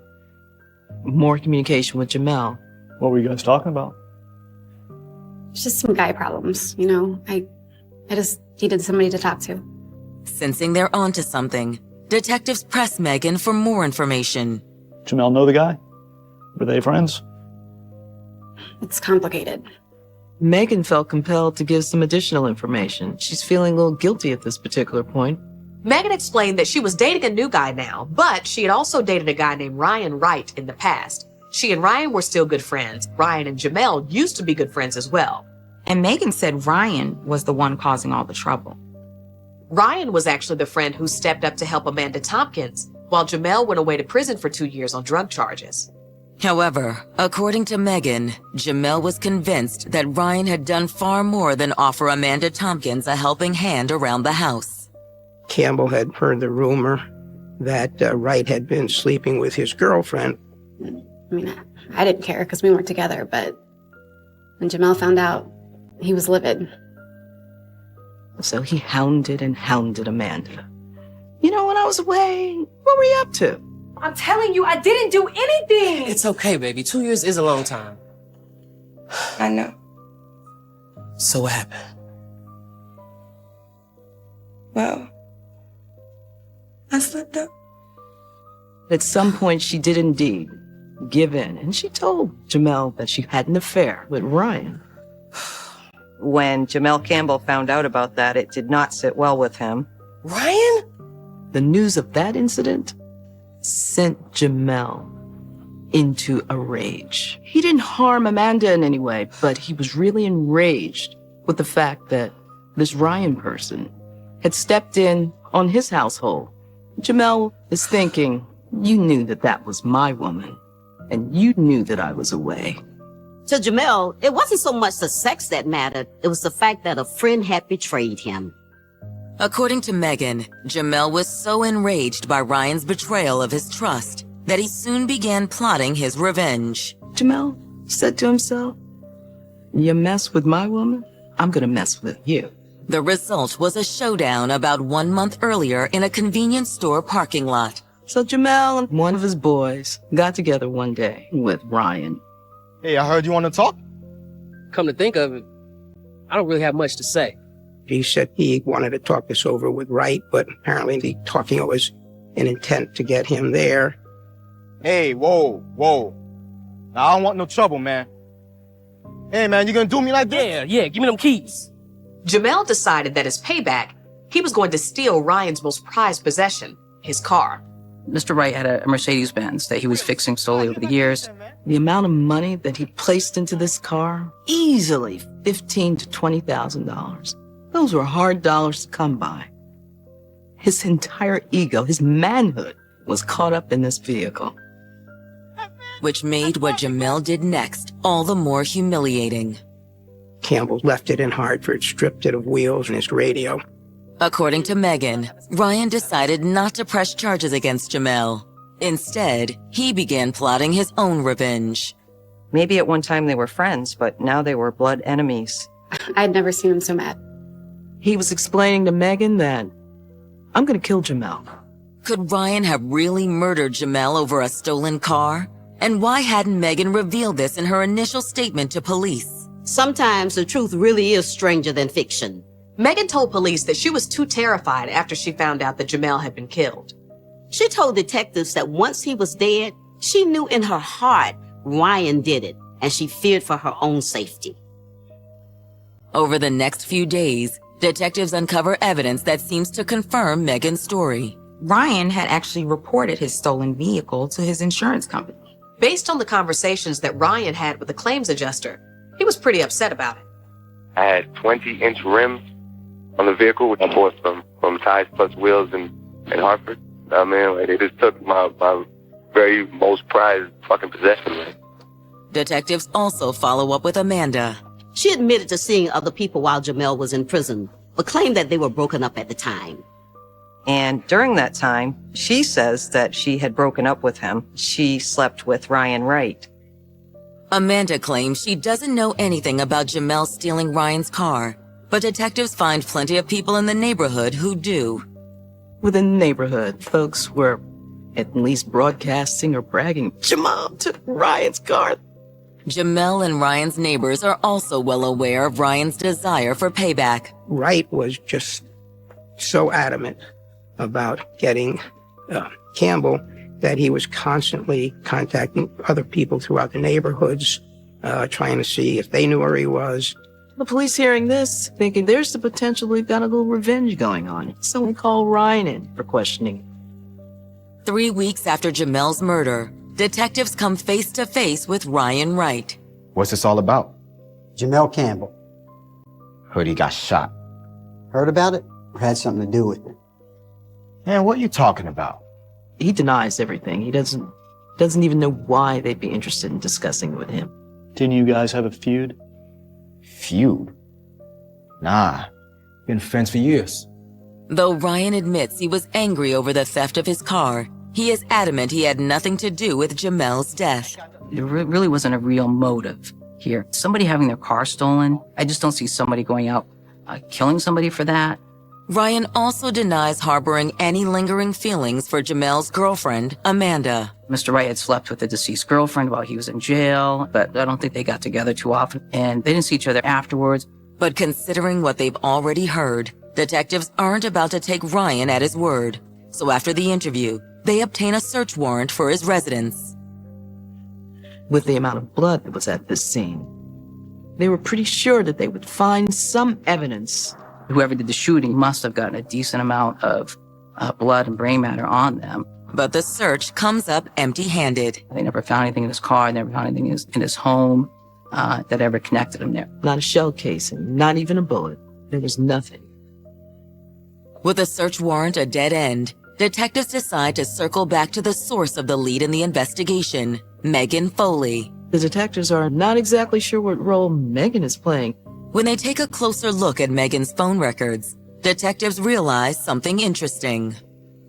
[SPEAKER 2] more communication with Jamel.
[SPEAKER 13] What were you guys talking about?
[SPEAKER 17] It's just some guy problems, you know. I just needed somebody to talk to.
[SPEAKER 1] Sensing they're onto something, detectives press Megan for more information.
[SPEAKER 13] Jamel know the guy? Were they friends?
[SPEAKER 17] It's complicated.
[SPEAKER 2] Megan felt compelled to give some additional information. She's feeling a little guilty at this particular point.
[SPEAKER 6] Megan explained that she was dating a new guy now, but she had also dated a guy named Ryan Wright in the past. She and Ryan were still good friends. Ryan and Jamel used to be good friends as well.
[SPEAKER 10] And Megan said Ryan was the one causing all the trouble.
[SPEAKER 6] Ryan was actually the friend who stepped up to help Amanda Tompkins, while Jamel went away to prison for 2 years on drug charges.
[SPEAKER 1] However, according to Megan, Jamel was convinced that Ryan had done far more than offer Amanda Tompkins a helping hand around the house.
[SPEAKER 12] Campbell had heard the rumor that Wright had been sleeping with his girlfriend.
[SPEAKER 17] I mean, I didn't care because we weren't together, but when Jamel found out, he was livid.
[SPEAKER 2] So he hounded and hounded Amanda. You know, when I was away, what were you up to?
[SPEAKER 9] I'm telling you, I didn't do anything.
[SPEAKER 8] It's okay, baby. 2 years is a long time.
[SPEAKER 9] I know.
[SPEAKER 8] So what happened?
[SPEAKER 9] Well, I slipped up.
[SPEAKER 2] At some point, she did indeed give in, and she told Jamel that she had an affair with Ryan.
[SPEAKER 19] When Jamel Campbell found out about that, it did not sit well with him.
[SPEAKER 8] Ryan?
[SPEAKER 2] The news of that incident sent Jamel into a rage. He didn't harm Amanda in any way, but he was really enraged with the fact that this Ryan person had stepped in on his household. Jamel is thinking, you knew that that was my woman, and you knew that I was away.
[SPEAKER 3] To Jamel, it wasn't so much the sex that mattered. It was the fact that a friend had betrayed him.
[SPEAKER 1] According to Megan, Jamel was so enraged by Ryan's betrayal of his trust that he soon began plotting his revenge.
[SPEAKER 2] Jamel said to himself, you mess with my woman, I'm gonna mess with you.
[SPEAKER 1] The result was a showdown about 1 month earlier in a convenience store parking lot.
[SPEAKER 2] So Jamel and one of his boys got together one day with Ryan.
[SPEAKER 20] Hey, I heard you want to talk.
[SPEAKER 8] Come to think of it, I don't really have much to say.
[SPEAKER 12] He said he wanted to talk this over with Wright, but apparently the talking was an intent to get him there.
[SPEAKER 20] Hey, whoa. Now, I don't want no trouble, man. Hey, man, you gonna do me like that?
[SPEAKER 8] Yeah, give me them keys.
[SPEAKER 6] Jamel decided that as payback, he was going to steal Ryan's most prized possession, his car.
[SPEAKER 4] Mr. Wright had a Mercedes-Benz that he was fixing slowly over the years.
[SPEAKER 2] The amount of money that he placed into this car, easily $15,000 to $20,000. Those were hard dollars to come by. His entire ego, his manhood, was caught up in this vehicle.
[SPEAKER 1] Which made what Jamel did next all the more humiliating.
[SPEAKER 12] Campbell left it in Hartford, stripped it of wheels and his radio.
[SPEAKER 1] According to Megan, Ryan decided not to press charges against Jamel. Instead, he began plotting his own revenge.
[SPEAKER 19] Maybe at one time they were friends, but now they were blood enemies.
[SPEAKER 17] I'd never seen him so mad.
[SPEAKER 2] He was explaining to Megan that, I'm gonna kill Jamel.
[SPEAKER 1] Could Ryan have really murdered Jamel over a stolen car? And why hadn't Megan revealed this in her initial statement to police?
[SPEAKER 3] Sometimes the truth really is stranger than fiction.
[SPEAKER 6] Megan told police that she was too terrified after she found out that Jamel had been killed.
[SPEAKER 3] She told detectives that once he was dead, she knew in her heart Ryan did it, and she feared for her own safety.
[SPEAKER 1] Over the next few days, detectives uncover evidence that seems to confirm Megan's story.
[SPEAKER 10] Ryan had actually reported his stolen vehicle to his insurance company.
[SPEAKER 6] Based on the conversations that Ryan had with the claims adjuster, he was pretty upset about it.
[SPEAKER 21] I had 20-inch rims on the vehicle, which I bought from Ties Plus Wheels in Hartford. I mean, like, they just took my very most prized fucking possession, man.
[SPEAKER 1] Detectives also follow up with Amanda.
[SPEAKER 3] She admitted to seeing other people while Jamel was in prison, but claimed that they were broken up at the time.
[SPEAKER 19] And during that time, she says that she had broken up with him. She slept with Ryan Wright.
[SPEAKER 1] Amanda claims she doesn't know anything about Jamel stealing Ryan's car, but detectives find plenty of people in the neighborhood who do.
[SPEAKER 2] Within the neighborhood, folks were at least broadcasting or bragging, Jamel took Ryan's car.
[SPEAKER 1] Jamel and Ryan's neighbors are also well aware of Ryan's desire for payback.
[SPEAKER 12] Wright was just so adamant about getting Campbell that he was constantly contacting other people throughout the neighborhoods, trying to see if they knew where he was.
[SPEAKER 2] The police hearing this, thinking there's the potential we've got a little revenge going on. So we call Ryan in for questioning.
[SPEAKER 1] 3 weeks after Jamel's murder, detectives come face to face with Ryan Wright.
[SPEAKER 14] What's this all about?
[SPEAKER 11] Jamel Campbell.
[SPEAKER 14] Heard he got shot.
[SPEAKER 11] Heard about it or had something to do with it?
[SPEAKER 14] Man, what you talking about?
[SPEAKER 2] He denies everything. He doesn't even know why they'd be interested in discussing it with him.
[SPEAKER 13] Didn't you guys have a feud?
[SPEAKER 14] Feud? Nah. Been friends for years.
[SPEAKER 1] Though Ryan admits he was angry over the theft of his car, he is adamant he had nothing to do with Jamel's death.
[SPEAKER 4] There really wasn't a real motive here. Somebody having their car stolen, I just don't see somebody going out killing somebody for that.
[SPEAKER 1] Ryan also denies harboring any lingering feelings for Jamel's girlfriend, Amanda.
[SPEAKER 4] Mr. Wright had slept with the deceased girlfriend while he was in jail, but I don't think they got together too often, and they didn't see each other afterwards.
[SPEAKER 1] But considering what they've already heard, detectives aren't about to take Ryan at his word. So after the interview, they obtain a search warrant for his residence.
[SPEAKER 2] With the amount of blood that was at this scene, they were pretty sure that they would find some evidence.
[SPEAKER 4] Whoever did the shooting must have gotten a decent amount of blood and brain matter on them.
[SPEAKER 1] But the search comes up empty-handed.
[SPEAKER 4] They never found anything in his car, never found anything in his home that ever connected him there.
[SPEAKER 2] Not a shell casing, not even a bullet. There was nothing.
[SPEAKER 1] With the search warrant a dead end, detectives decide to circle back to the source of the lead in the investigation, Megan Foley.
[SPEAKER 2] The detectives are not exactly sure what role Megan is playing.
[SPEAKER 1] When they take a closer look at Megan's phone records, detectives realize something interesting.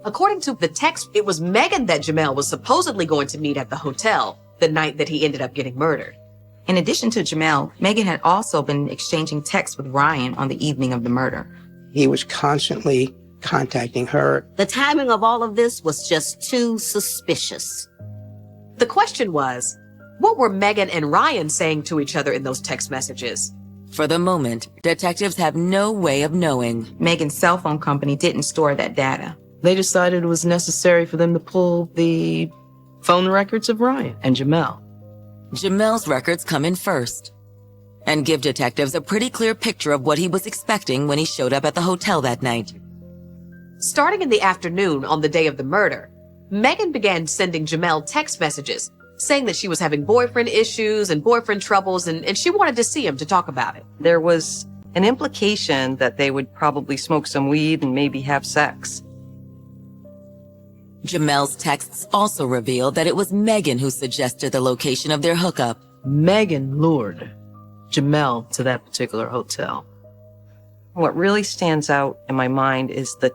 [SPEAKER 6] According to the text, it was Megan that Jamel was supposedly going to meet at the hotel the night that he ended up getting murdered.
[SPEAKER 10] In addition to Jamel, Megan had also been exchanging texts with Ryan on the evening of the murder.
[SPEAKER 12] He was constantly contacting her.
[SPEAKER 3] The timing of all of this was just too suspicious.
[SPEAKER 6] The question was, what were Megan and Ryan saying to each other in those text messages?
[SPEAKER 1] For the moment, detectives have no way of knowing.
[SPEAKER 10] Megan's cell phone company didn't store that data.
[SPEAKER 2] They decided it was necessary for them to pull the phone records of Ryan and Jamel.
[SPEAKER 1] Jamel's records come in first and give detectives a pretty clear picture of what he was expecting when he showed up at the hotel that night.
[SPEAKER 6] Starting in the afternoon on the day of the murder, Megan began sending Jamel text messages saying that she was having boyfriend issues and boyfriend troubles, and she wanted to see him to talk about it.
[SPEAKER 19] There was an implication that they would probably smoke some weed and maybe have sex.
[SPEAKER 1] Jamel's texts also revealed that it was Megan who suggested the location of their hookup.
[SPEAKER 2] Megan lured Jamel to that particular hotel.
[SPEAKER 19] What really stands out in my mind is the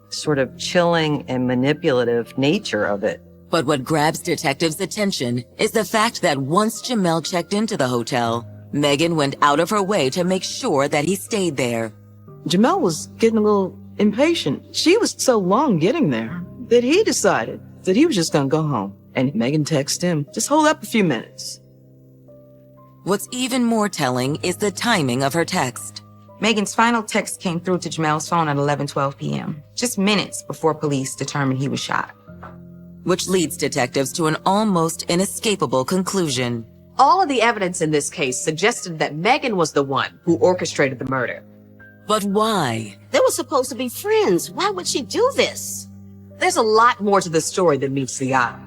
[SPEAKER 19] sort of chilling and manipulative nature of it.
[SPEAKER 1] But what grabs detectives' attention is the fact that once Jamel checked into the hotel, Megan went out of her way to make sure that he stayed there.
[SPEAKER 2] Jamel was getting a little impatient. She was so long getting there that he decided that he was just going to go home. And Megan texted him, just hold up a few minutes.
[SPEAKER 1] What's even more telling is the timing of her text.
[SPEAKER 10] Megan's final text came through to Jamel's phone at 11:12 p.m., just minutes before police determined he was shot.
[SPEAKER 1] Which leads detectives to an almost inescapable conclusion.
[SPEAKER 6] All of the evidence in this case suggested that Megan was the one who orchestrated the murder.
[SPEAKER 1] But why?
[SPEAKER 3] They were supposed to be friends. Why would she do this?
[SPEAKER 6] There's a lot more to the story than meets the eye.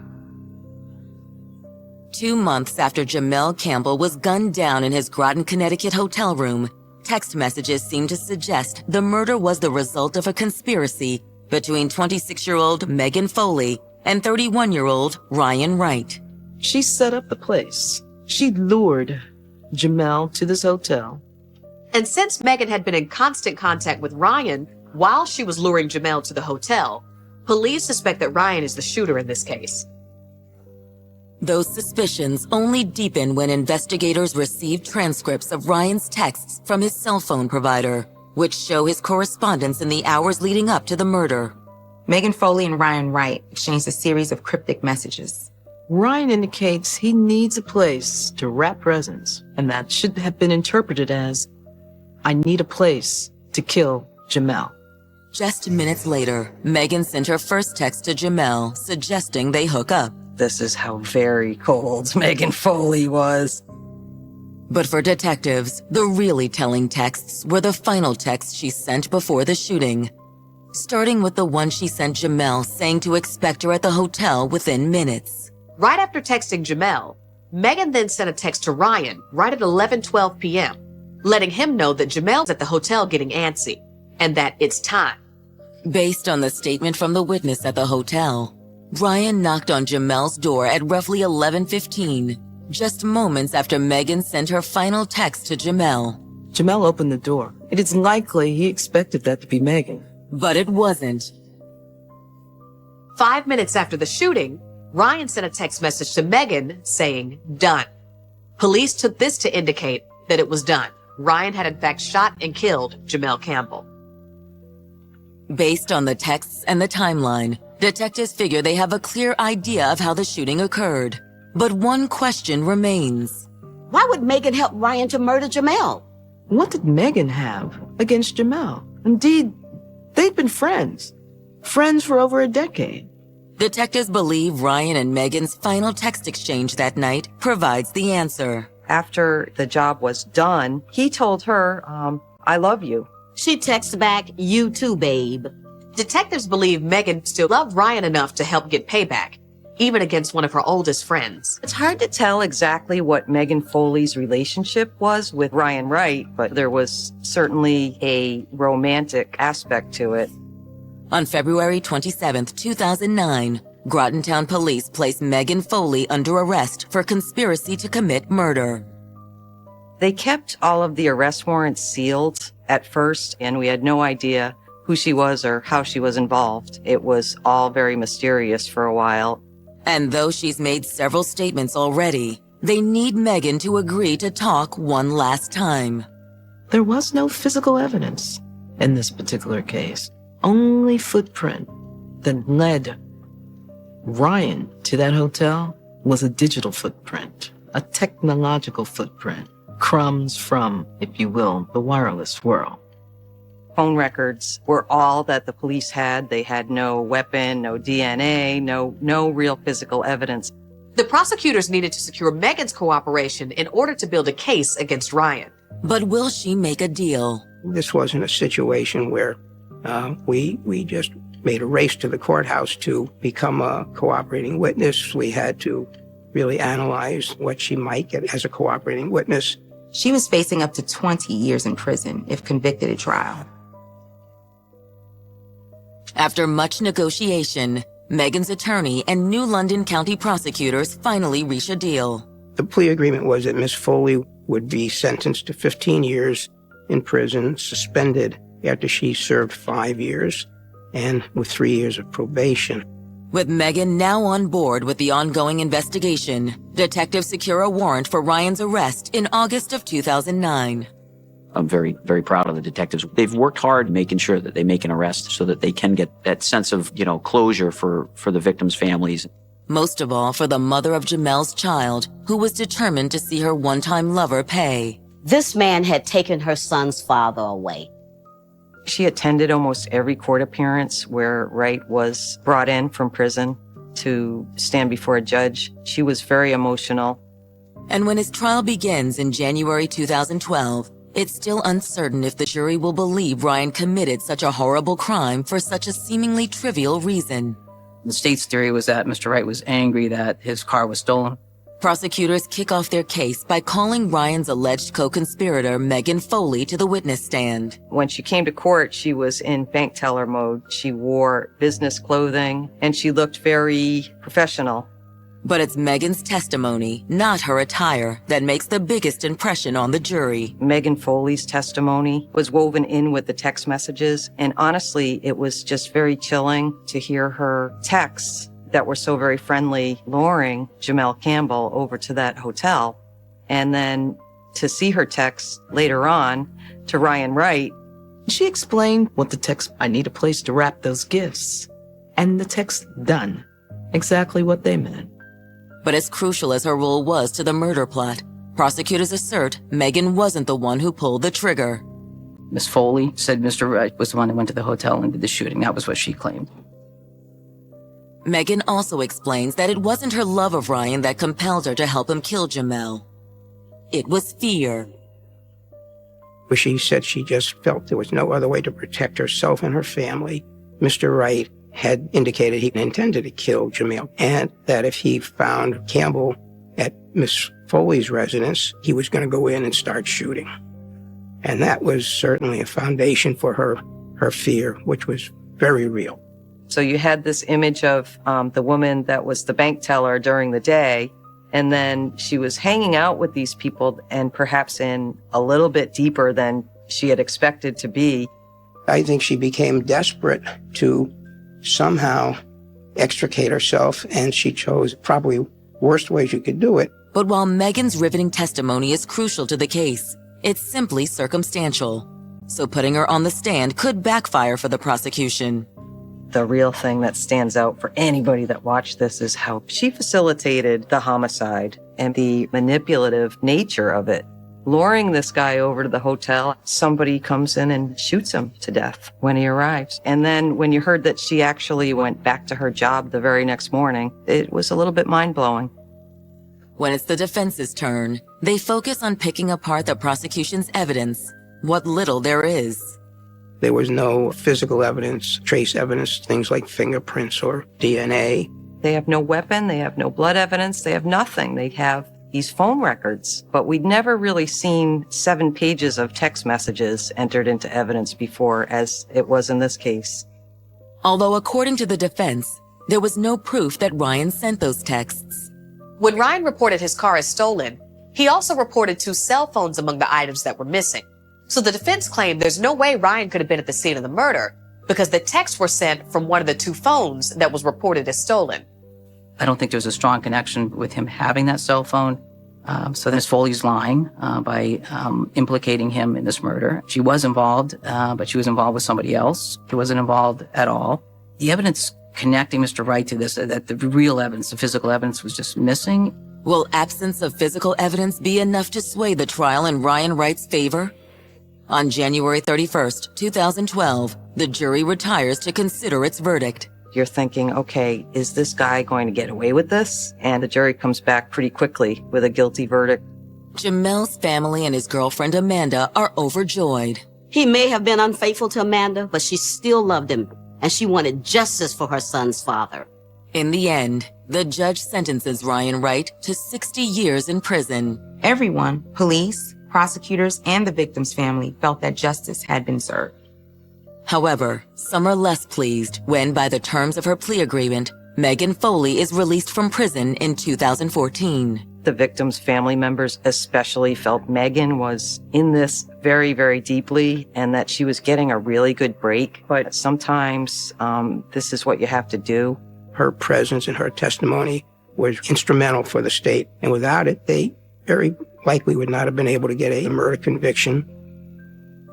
[SPEAKER 1] 2 months after Jamel Campbell was gunned down in his Groton, Connecticut hotel room, text messages seem to suggest the murder was the result of a conspiracy between 26-year-old Megan Foley and 31-year-old Ryan Wright.
[SPEAKER 2] She set up the place. She lured Jamel to this hotel.
[SPEAKER 6] And since Megan had been in constant contact with Ryan while she was luring Jamel to the hotel, police suspect that Ryan is the shooter in this case.
[SPEAKER 1] Those suspicions only deepen when investigators receive transcripts of Ryan's texts from his cell phone provider, which show his correspondence in the hours leading up to the murder.
[SPEAKER 10] Megan Foley and Ryan Wright exchanged a series of cryptic messages.
[SPEAKER 2] Ryan indicates he needs a place to wrap presents, and that should have been interpreted as, I need a place to kill Jamel.
[SPEAKER 1] Just minutes later, Megan sent her first text to Jamel suggesting they hook up.
[SPEAKER 19] This is how very cold Megan Foley was.
[SPEAKER 1] But for detectives, the really telling texts were the final texts she sent before the shooting. Starting with the one she sent Jamel saying to expect her at the hotel within minutes.
[SPEAKER 6] Right after texting Jamel, Megan then sent a text to Ryan right at 11:12 p.m., letting him know that Jamel's at the hotel getting antsy and that it's time.
[SPEAKER 1] Based on the statement from the witness at the hotel, Ryan knocked on Jamel's door at roughly 11:15, just moments after Megan sent her final text to Jamel.
[SPEAKER 2] Jamel opened the door. It is likely he expected that to be Megan.
[SPEAKER 1] But it wasn't.
[SPEAKER 6] 5 minutes after the shooting, Ryan sent a text message to Megan saying, "Done." Police took this to indicate that it was done. Ryan had in fact shot and killed Jamel Campbell.
[SPEAKER 1] Based on the texts and the timeline, detectives figure they have a clear idea of how the shooting occurred. But one question remains.
[SPEAKER 3] Why would Megan help Ryan to murder Jamel?
[SPEAKER 2] What did Megan have against Jamel? Indeed, they'd been friends. Friends for over a decade.
[SPEAKER 1] Detectives believe Ryan and Megan's final text exchange that night provides the answer.
[SPEAKER 19] After the job was done, he told her, I love you.
[SPEAKER 3] She texts back, "You too, babe."
[SPEAKER 6] Detectives believe Megan still loved Ryan enough to help get payback, even against one of her oldest friends.
[SPEAKER 19] It's hard to tell exactly what Megan Foley's relationship was with Ryan Wright, but there was certainly a romantic aspect to it.
[SPEAKER 1] On February 27, 2009, Grotontown police placed Megan Foley under arrest for conspiracy to commit murder.
[SPEAKER 19] They kept all of the arrest warrants sealed at first, and we had no idea who she was or how she was involved. It was all very mysterious for a while.
[SPEAKER 1] And though she's made several statements already, they need Megan to agree to talk one last time.
[SPEAKER 2] There was no physical evidence in this particular case. Only footprint that led Ryan to that hotel was a digital footprint, a technological footprint, crumbs from, if you will, the wireless world.
[SPEAKER 19] Phone records were all that the police had. They had no weapon, no DNA, no real physical evidence.
[SPEAKER 6] The prosecutors needed to secure Megan's cooperation in order to build a case against Ryan.
[SPEAKER 1] But will she make a deal?
[SPEAKER 12] This wasn't a situation where we just made a race to the courthouse to become a cooperating witness. We had to really analyze what she might get as a cooperating witness.
[SPEAKER 10] She was facing up to 20 years in prison if convicted at trial.
[SPEAKER 1] After much negotiation, Megan's attorney and New London County prosecutors finally reach a deal.
[SPEAKER 12] The plea agreement was that Miss Foley would be sentenced to 15 years in prison, suspended after she served 5 years, and with 3 years of probation.
[SPEAKER 1] With Megan now on board with the ongoing investigation, detectives secure a warrant for Ryan's arrest in August of 2009.
[SPEAKER 5] I'm very, very proud of the detectives. They've worked hard making sure that they make an arrest so that they can get that sense of, closure for the victims' families.
[SPEAKER 1] Most of all for the mother of Jamel's child, who was determined to see her one-time lover pay.
[SPEAKER 3] This man had taken her son's father away.
[SPEAKER 19] She attended almost every court appearance where Wright was brought in from prison to stand before a judge. She was very emotional.
[SPEAKER 1] And when his trial begins in January 2012, it's still uncertain if the jury will believe Ryan committed such a horrible crime for such a seemingly trivial reason.
[SPEAKER 4] The state's theory was that Mr. Wright was angry that his car was stolen.
[SPEAKER 1] Prosecutors kick off their case by calling Ryan's alleged co-conspirator Megan Foley to the witness stand.
[SPEAKER 19] When she came to court, she was in bank teller mode. She wore business clothing, and she looked very professional.
[SPEAKER 1] But it's Megan's testimony, not her attire, that makes the biggest impression on the jury.
[SPEAKER 19] Megan Foley's testimony was woven in with the text messages, and honestly, it was just very chilling to hear her texts that were so very friendly, luring Jamel Campbell over to that hotel. And then to see her text later on to Ryan Wright.
[SPEAKER 2] She explained what the text, "I need a place to wrap those gifts." And the text done exactly what they meant.
[SPEAKER 1] But as crucial as her role was to the murder plot, prosecutors assert Megan wasn't the one who pulled the trigger.
[SPEAKER 4] Miss Foley said Mr. Wright was the one who went to the hotel and did the shooting. That was what she claimed.
[SPEAKER 1] Megan also explains that it wasn't her love of Ryan that compelled her to help him kill Jamel. it was fear.
[SPEAKER 12] But she said she just felt there was no other way to protect herself and her family. Mr. Wright had indicated he intended to kill Jamel, and that if he found Campbell at Miss Foley's residence, he was going to go in and start shooting. And that was certainly a foundation for her fear, which was very real.
[SPEAKER 19] So you had this image of the woman that was the bank teller during the day, and then she was hanging out with these people and perhaps in a little bit deeper than she had expected to be.
[SPEAKER 12] I think she became desperate to somehow extricate herself, and she chose probably worst way she could do it.
[SPEAKER 1] But while Megan's riveting testimony is crucial to the case, it's simply circumstantial. So putting her on the stand could backfire for the prosecution.
[SPEAKER 19] The real thing that stands out for anybody that watched this is how she facilitated the homicide and the manipulative nature of it. Luring this guy over to the hotel, somebody comes in and shoots him to death when he arrives. And then when you heard that she actually went back to her job the very next morning, it was a little bit mind-blowing.
[SPEAKER 1] When it's the defense's turn, they focus on picking apart the prosecution's evidence, what little there is.
[SPEAKER 12] There was no physical evidence, trace evidence, things like fingerprints or DNA.
[SPEAKER 19] They have no weapon, they have no blood evidence, they have nothing. They have these phone records, but we'd never really seen 7 pages of text messages entered into evidence before, as it was in this case.
[SPEAKER 1] Although according to the defense, there was no proof that Ryan sent those texts.
[SPEAKER 6] When Ryan reported his car as stolen, he also reported 2 cell phones among the items that were missing. So the defense claimed there's no way Ryan could have been at the scene of the murder because the texts were sent from one of the 2 phones that was reported as stolen.
[SPEAKER 4] I don't think there's a strong connection with him having that cell phone. So then Foley's lying by implicating him in this murder. She was involved, but she was involved with somebody else. He wasn't involved at all. The evidence connecting Mr. Wright to this, that the real evidence, the physical evidence, was just missing.
[SPEAKER 1] Will absence of physical evidence be enough to sway the trial in Ryan Wright's favor? On January 31st, 2012, the jury retires to consider its verdict.
[SPEAKER 19] You're thinking, okay, is this guy going to get away with this? And the jury comes back pretty quickly with a guilty verdict.
[SPEAKER 1] Jamel's family and his girlfriend Amanda are overjoyed.
[SPEAKER 3] He may have been unfaithful to Amanda, but she still loved him, and she wanted justice for her son's father.
[SPEAKER 1] In the end, the judge sentences Ryan Wright to 60 years in prison.
[SPEAKER 10] Everyone, police, prosecutors, and the victim's family felt that justice had been served.
[SPEAKER 1] However, some are less pleased when, by the terms of her plea agreement, Megan Foley is released from prison in 2014.
[SPEAKER 19] The victim's family members especially felt Megan was in this very, very deeply and that she was getting a really good break. But sometimes this is what you have to do.
[SPEAKER 12] Her presence and her testimony was instrumental for the state. And without it, they very likely would not have been able to get a murder conviction.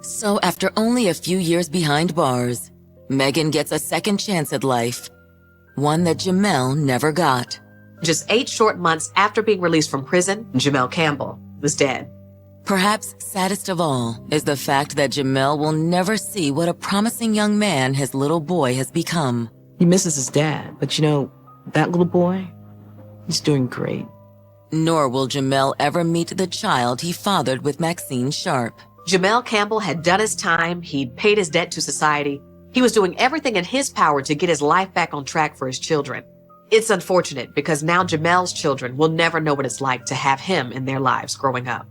[SPEAKER 1] So after only a few years behind bars, Megan gets a second chance at life, one that Jamel never got.
[SPEAKER 6] Just 8 short months after being released from prison, Jamel Campbell was dead.
[SPEAKER 1] Perhaps saddest of all is the fact that Jamel will never see what a promising young man his little boy has become.
[SPEAKER 2] He misses his dad, but you know, that little boy, he's doing great.
[SPEAKER 1] Nor will Jamel ever meet the child he fathered with Maxine Sharp.
[SPEAKER 6] Jamel Campbell had done his time. He'd paid his debt to society. He was doing everything in his power to get his life back on track for his children. It's unfortunate because now Jamel's children will never know what it's like to have him in their lives growing up.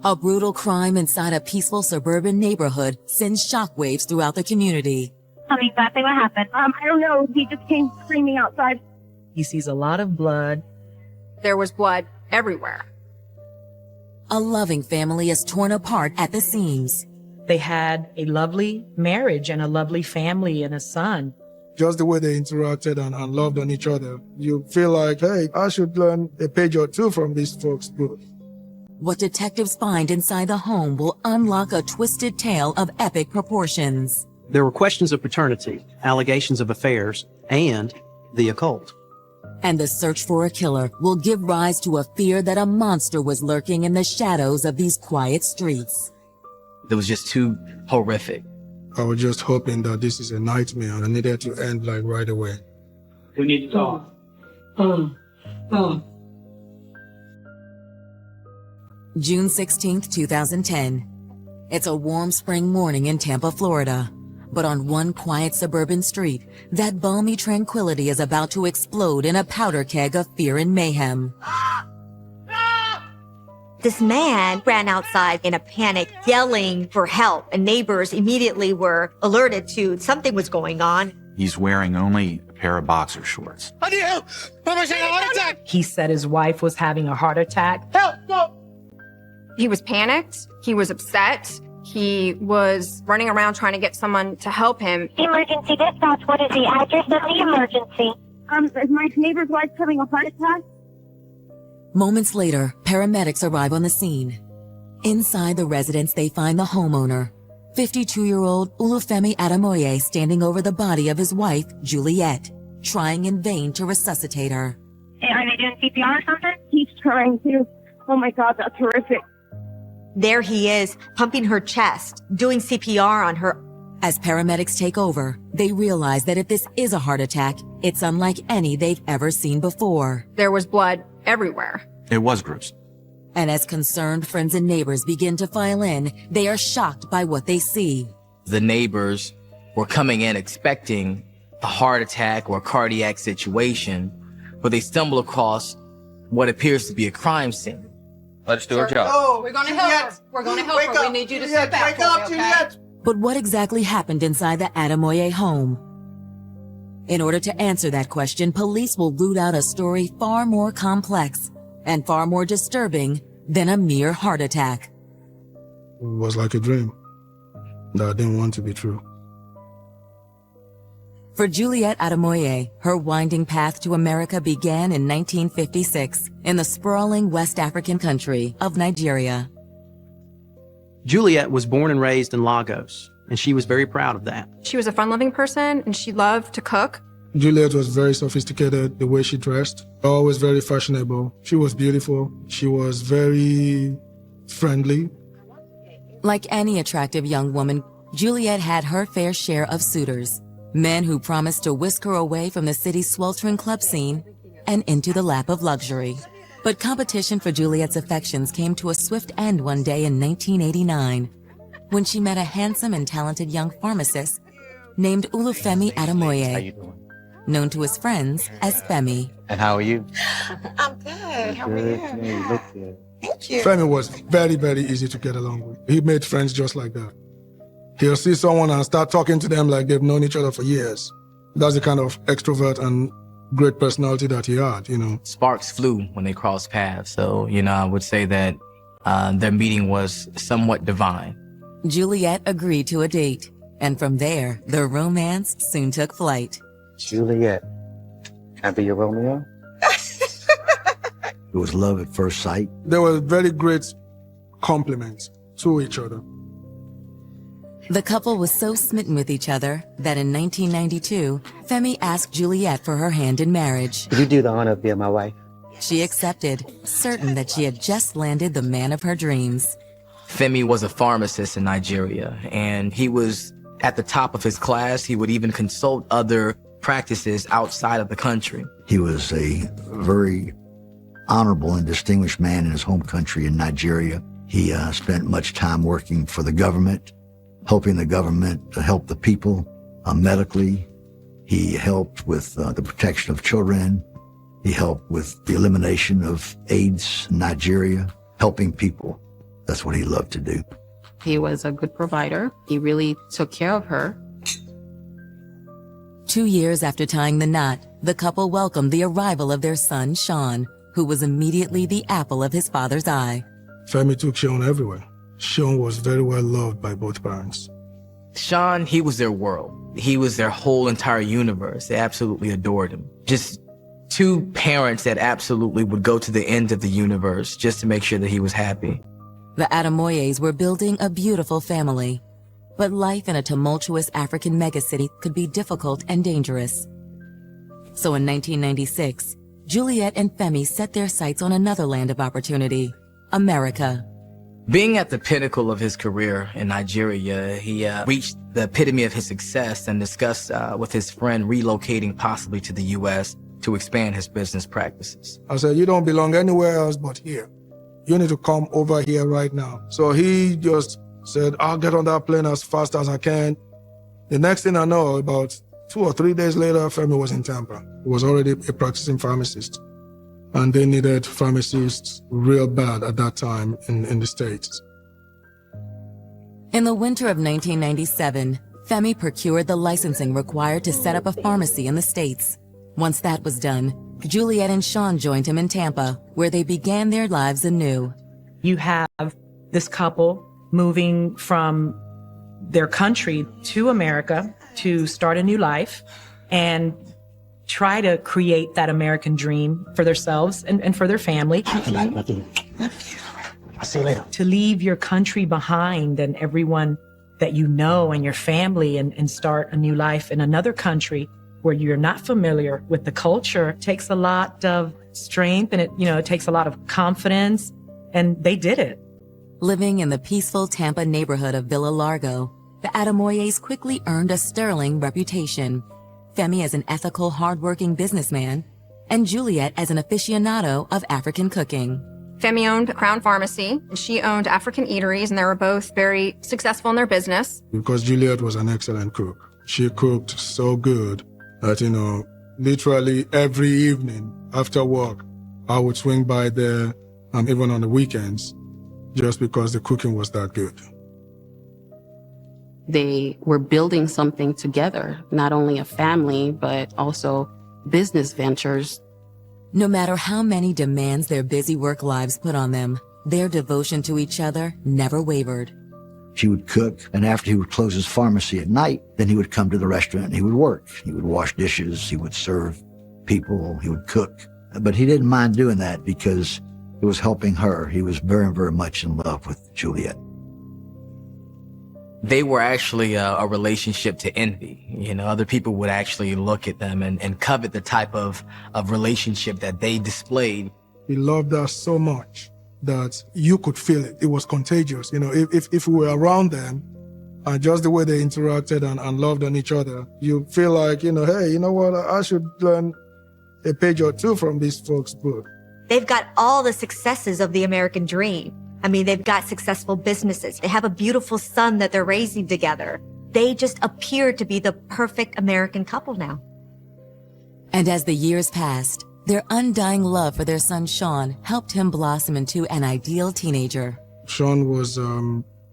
[SPEAKER 1] A brutal crime inside a peaceful suburban neighborhood sends shockwaves throughout the community.
[SPEAKER 15] Tell me exactly what happened. I don't know. He just came screaming outside.
[SPEAKER 2] He sees a lot of blood.
[SPEAKER 15] There was blood everywhere.
[SPEAKER 1] A loving family is torn apart at the seams.
[SPEAKER 22] They had a lovely marriage and a lovely family and a son.
[SPEAKER 23] Just the way they interacted and loved on each other, you feel like, hey, I should learn a page or 2 from these folks' book.
[SPEAKER 1] What detectives find inside the home will unlock a twisted tale of epic proportions.
[SPEAKER 7] There were questions of paternity, allegations of affairs, and the occult.
[SPEAKER 1] And the search for a killer will give rise to a fear that a monster was lurking in the shadows of these quiet streets.
[SPEAKER 24] It was just too horrific.
[SPEAKER 23] I was just hoping that this is a nightmare and I needed to end like right away.
[SPEAKER 13] We need to talk.
[SPEAKER 1] June 16th, 2010. It's a warm spring morning in Tampa, Florida. But on one quiet suburban street, that balmy tranquility is about to explode in a powder keg of fear and mayhem.
[SPEAKER 9] This man ran outside in a panic, yelling for help, and neighbors immediately were alerted to something was going on.
[SPEAKER 16] He's wearing only a pair of boxer shorts.
[SPEAKER 22] I need help! Mama's having a heart attack! He said his wife was having a heart attack. Help! No!
[SPEAKER 18] He was panicked. He was upset. He was running around trying to get someone to help him.
[SPEAKER 15] Emergency dispatch, what is the address of the emergency? Is my neighbor's wife having a heart attack?
[SPEAKER 1] Moments later, paramedics arrive on the scene. Inside the residence, they find the homeowner, 52-year-old Olufemi Ademoye, standing over the body of his wife, Juliet, trying in vain to resuscitate her.
[SPEAKER 15] Hey, are they doing CPR or something? He's trying to. Oh my God, that's horrific.
[SPEAKER 9] There he is, pumping her chest, doing CPR on her.
[SPEAKER 1] As paramedics take over, they realize that if this is a heart attack, it's unlike any they've ever seen before.
[SPEAKER 18] There was blood everywhere.
[SPEAKER 16] It was gruesome.
[SPEAKER 1] And as concerned friends and neighbors begin to file in, they are shocked by what they see.
[SPEAKER 24] The neighbors were coming in expecting a heart attack or a cardiac situation, but they stumble across what appears to be a crime scene.
[SPEAKER 14] Let's do our job.
[SPEAKER 22] Oh,
[SPEAKER 18] We're going to help her. We're going to help her. We need you to sit back for me, okay?
[SPEAKER 1] But what exactly happened inside the Ademoye home? In order to answer that question, police will root out a story far more complex and far more disturbing than a mere heart attack.
[SPEAKER 23] It was like a dream that I didn't want to be true.
[SPEAKER 1] For Juliet Ademoye, her winding path to America began in 1956 in the sprawling West African country of Nigeria.
[SPEAKER 20] Juliet was born and raised in Lagos, and she was very proud of that.
[SPEAKER 18] She was a fun-loving person, and she loved to cook.
[SPEAKER 23] Juliet was very sophisticated, the way she dressed, always very fashionable. She was beautiful. She was very friendly.
[SPEAKER 1] Like any attractive young woman, Juliet had her fair share of suitors. Men who promised to whisk her away from the city's sweltering club scene and into the lap of luxury. But competition for Juliet's affections came to a swift end one day in 1989, when she met a handsome and talented young pharmacist named Olufemi Ademoye, known to his friends as Femi.
[SPEAKER 14] And how are you?
[SPEAKER 22] I'm good. How are you?
[SPEAKER 14] You look good.
[SPEAKER 22] Thank you.
[SPEAKER 23] Femi was very, very easy to get along with. He made friends just like that. He'll see someone and start talking to them like they've known each other for years. That's the kind of extrovert and great personality that he had,
[SPEAKER 24] Sparks flew when they crossed paths. So, I would say that their meeting was somewhat divine.
[SPEAKER 1] Juliet agreed to a date, and from there, their romance soon took flight.
[SPEAKER 14] Juliet, can I be your Romeo?
[SPEAKER 25] It was love at first sight.
[SPEAKER 23] They were very great compliments to each other.
[SPEAKER 1] The couple was so smitten with each other that in 1992, Femi asked Juliet for her hand in marriage.
[SPEAKER 14] Would you do the honor of being my wife?
[SPEAKER 1] She accepted, certain that she had just landed the man of her dreams.
[SPEAKER 24] Femi was a pharmacist in Nigeria, and he was at the top of his class. He would even consult other practices outside of the country.
[SPEAKER 25] He was a very honorable and distinguished man in his home country in Nigeria. He spent much time working for the government, helping the government to help the people medically. He helped with the protection of children. He helped with the elimination of AIDS in Nigeria, helping people. That's what he loved to do.
[SPEAKER 18] He was a good provider. He really took care of her.
[SPEAKER 1] 2 years after tying the knot, the couple welcomed the arrival of their son, Sean, who was immediately the apple of his father's eye.
[SPEAKER 23] Femi took Sean everywhere. Sean was very well loved by both parents.
[SPEAKER 24] Sean, he was their world. He was their whole entire universe. They absolutely adored him. Just two parents that absolutely would go to the end of the universe just to make sure that he was happy.
[SPEAKER 1] The Ademoyes were building a beautiful family, but life in a tumultuous African megacity could be difficult and dangerous. So in 1996, Juliet and Femi set their sights on another land of opportunity, America.
[SPEAKER 24] Being at the pinnacle of his career in Nigeria, he reached the epitome of his success and discussed with his friend relocating possibly to the U.S. to expand his business practices.
[SPEAKER 23] I said, you don't belong anywhere else but here. You need to come over here right now. So he just said, I'll get on that plane as fast as I can. The next thing I know, about 2 or 3 days later, Femi was in Tampa. He was already a practicing pharmacist. And they needed pharmacists real bad at that time in the States.
[SPEAKER 1] In the winter of 1997, Femi procured the licensing required to set up a pharmacy in the States. Once that was done, Juliet and Sean joined him in Tampa, where they began their lives anew.
[SPEAKER 22] You have this couple moving from their country to America to start a new life and try to create that American dream for themselves and for their family.
[SPEAKER 5] I'll see you later.
[SPEAKER 22] To leave your country behind and everyone that you know and your family and start a new life in another country where you're not familiar with the culture takes a lot of strength and it takes a lot of confidence, and they did it.
[SPEAKER 1] Living in the peaceful Tampa neighborhood of Villa Largo, the Ademoyes quickly earned a sterling reputation. Femi as an ethical, hardworking businessman, and Juliet as an aficionado of African cooking.
[SPEAKER 18] Femi owned Crown Pharmacy, and she owned African Eateries, and they were both very successful in their business.
[SPEAKER 23] Because Juliet was an excellent cook. She cooked so good that, literally every evening after work, I would swing by there, even on the weekends, just because the cooking was that good.
[SPEAKER 8] They were building something together, not only a family, but also business ventures.
[SPEAKER 1] No matter how many demands their busy work lives put on them, their devotion to each other never wavered.
[SPEAKER 25] She would cook, and after he would close his pharmacy at night, then he would come to the restaurant and he would work. He would wash dishes, he would serve people, he would cook. But he didn't mind doing that because it was helping her. He was very, very much in love with Juliet.
[SPEAKER 24] They were actually a relationship to envy. Other people would actually look at them and covet the type of relationship that they displayed.
[SPEAKER 23] He loved us so much that you could feel it. It was contagious. If we were around them, and just the way they interacted and loved on each other, you feel like, hey, you know what? I should learn a page or two from these folks' book.
[SPEAKER 9] They've got all the successes of the American dream. I mean, they've got successful businesses. They have a beautiful son that they're raising together. They just appear to be the perfect American couple now.
[SPEAKER 1] And as the years passed, their undying love for their son Sean helped him blossom into an ideal teenager.
[SPEAKER 23] Sean was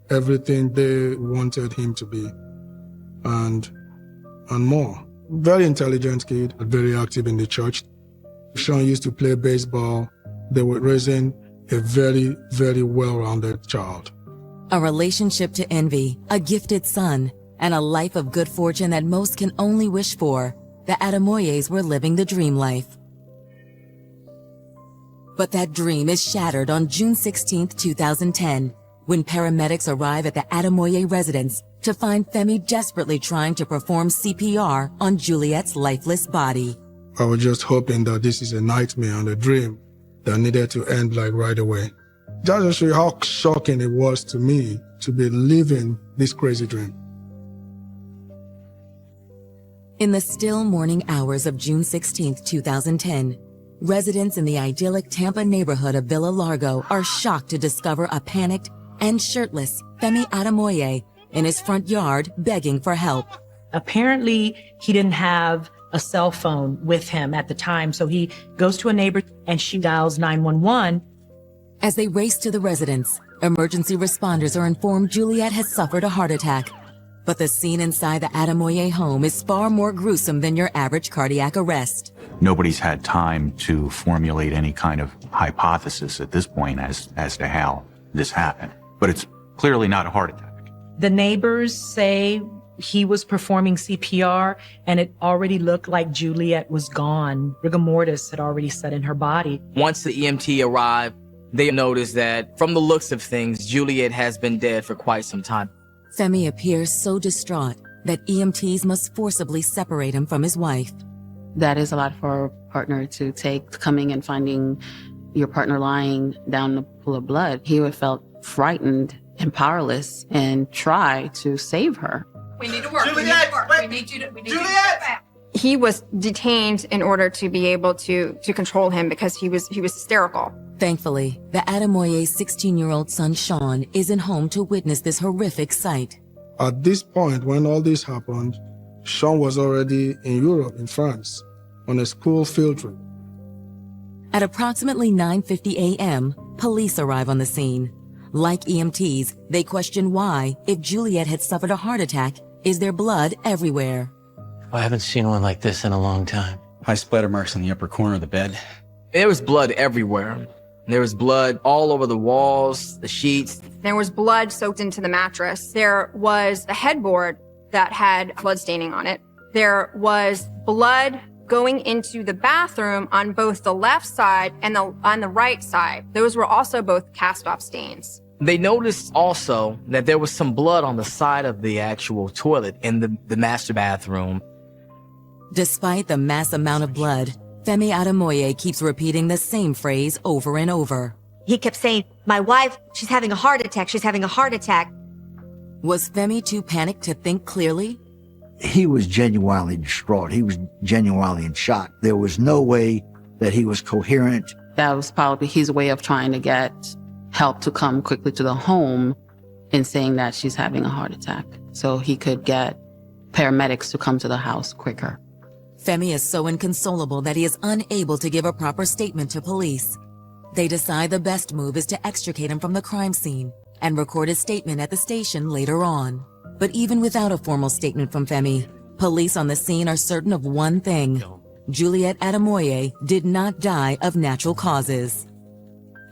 [SPEAKER 23] everything they wanted him to be, and more. Very intelligent kid, very active in the church. Sean used to play baseball. They were raising a very, very well-rounded child.
[SPEAKER 1] A relationship to envy, a gifted son, and a life of good fortune that most can only wish for. The Ademoyes were living the dream life. But that dream is shattered on June 16, 2010, when paramedics arrive at the Ademoye residence to find Femi desperately trying to perform CPR on Juliet's lifeless body.
[SPEAKER 23] I was just hoping that this is a nightmare and a dream that needed to end right away. Just to show you how shocking it was to me to be living this crazy dream.
[SPEAKER 1] In the still morning hours of June 16, 2010, residents in the idyllic Tampa neighborhood of Villa Largo are shocked to discover a panicked and shirtless Femi Ademoye in his front yard begging for help.
[SPEAKER 22] Apparently, he didn't have a cell phone with him at the time, so he goes to a neighbor and she dials 911.
[SPEAKER 1] As they race to the residence, emergency responders are informed Juliet has suffered a heart attack. But the scene inside the Ademoye home is far more gruesome than your average cardiac arrest.
[SPEAKER 16] Nobody's had time to formulate any kind of hypothesis at this point as to how this happened. But it's clearly not a heart attack.
[SPEAKER 22] The neighbors say he was performing CPR and it already looked like Juliet was gone. Rigor mortis had already set in her body.
[SPEAKER 24] Once the EMT arrived, they noticed that from the looks of things, Juliet has been dead for quite some time.
[SPEAKER 1] Femi appears so distraught that EMTs must forcibly separate him from his wife.
[SPEAKER 8] That is a lot for a partner to take, coming and finding your partner lying down in a pool of blood. He would have felt frightened and powerless and try to save her.
[SPEAKER 11] We need to work. Juliet, we need to work. We need you to Juliet!
[SPEAKER 18] He was detained in order to be able to control him because he was hysterical.
[SPEAKER 1] Thankfully, the Ademoye's 16-year-old son Sean isn't home to witness this horrific sight.
[SPEAKER 23] At this point, when all this happened, Sean was already in Europe, in France, on a school field trip.
[SPEAKER 1] At approximately 9:50 a.m., police arrive on the scene. Like EMTs, they question why, if Juliet had suffered a heart attack, is there blood everywhere?
[SPEAKER 3] I haven't seen one like this in a long time.
[SPEAKER 4] High splatter marks in the upper corner of the bed.
[SPEAKER 24] There was blood everywhere. There was blood all over the walls, the sheets.
[SPEAKER 18] There was blood soaked into the mattress. There was a headboard that had blood staining on it. There was blood going into the bathroom on both the left side and on the right side. Those were also both cast-off stains.
[SPEAKER 24] They noticed also that there was some blood on the side of the actual toilet in the master bathroom.
[SPEAKER 1] Despite the mass amount of blood, Femi Ademoye keeps repeating the same phrase over and over.
[SPEAKER 9] He kept saying, my wife, she's having a heart attack. She's having a heart attack.
[SPEAKER 1] Was Femi too panicked to think clearly?
[SPEAKER 25] He was genuinely distraught. He was genuinely in shock. There was no way that he was coherent.
[SPEAKER 8] That was probably his way of trying to get help to come quickly to the home in saying that she's having a heart attack, so he could get paramedics to come to the house quicker.
[SPEAKER 1] Femi is so inconsolable that he is unable to give a proper statement to police. They decide the best move is to extricate him from the crime scene and record his statement at the station later on. But even without a formal statement from Femi, police on the scene are certain of one thing. Juliet Ademoye did not die of natural causes.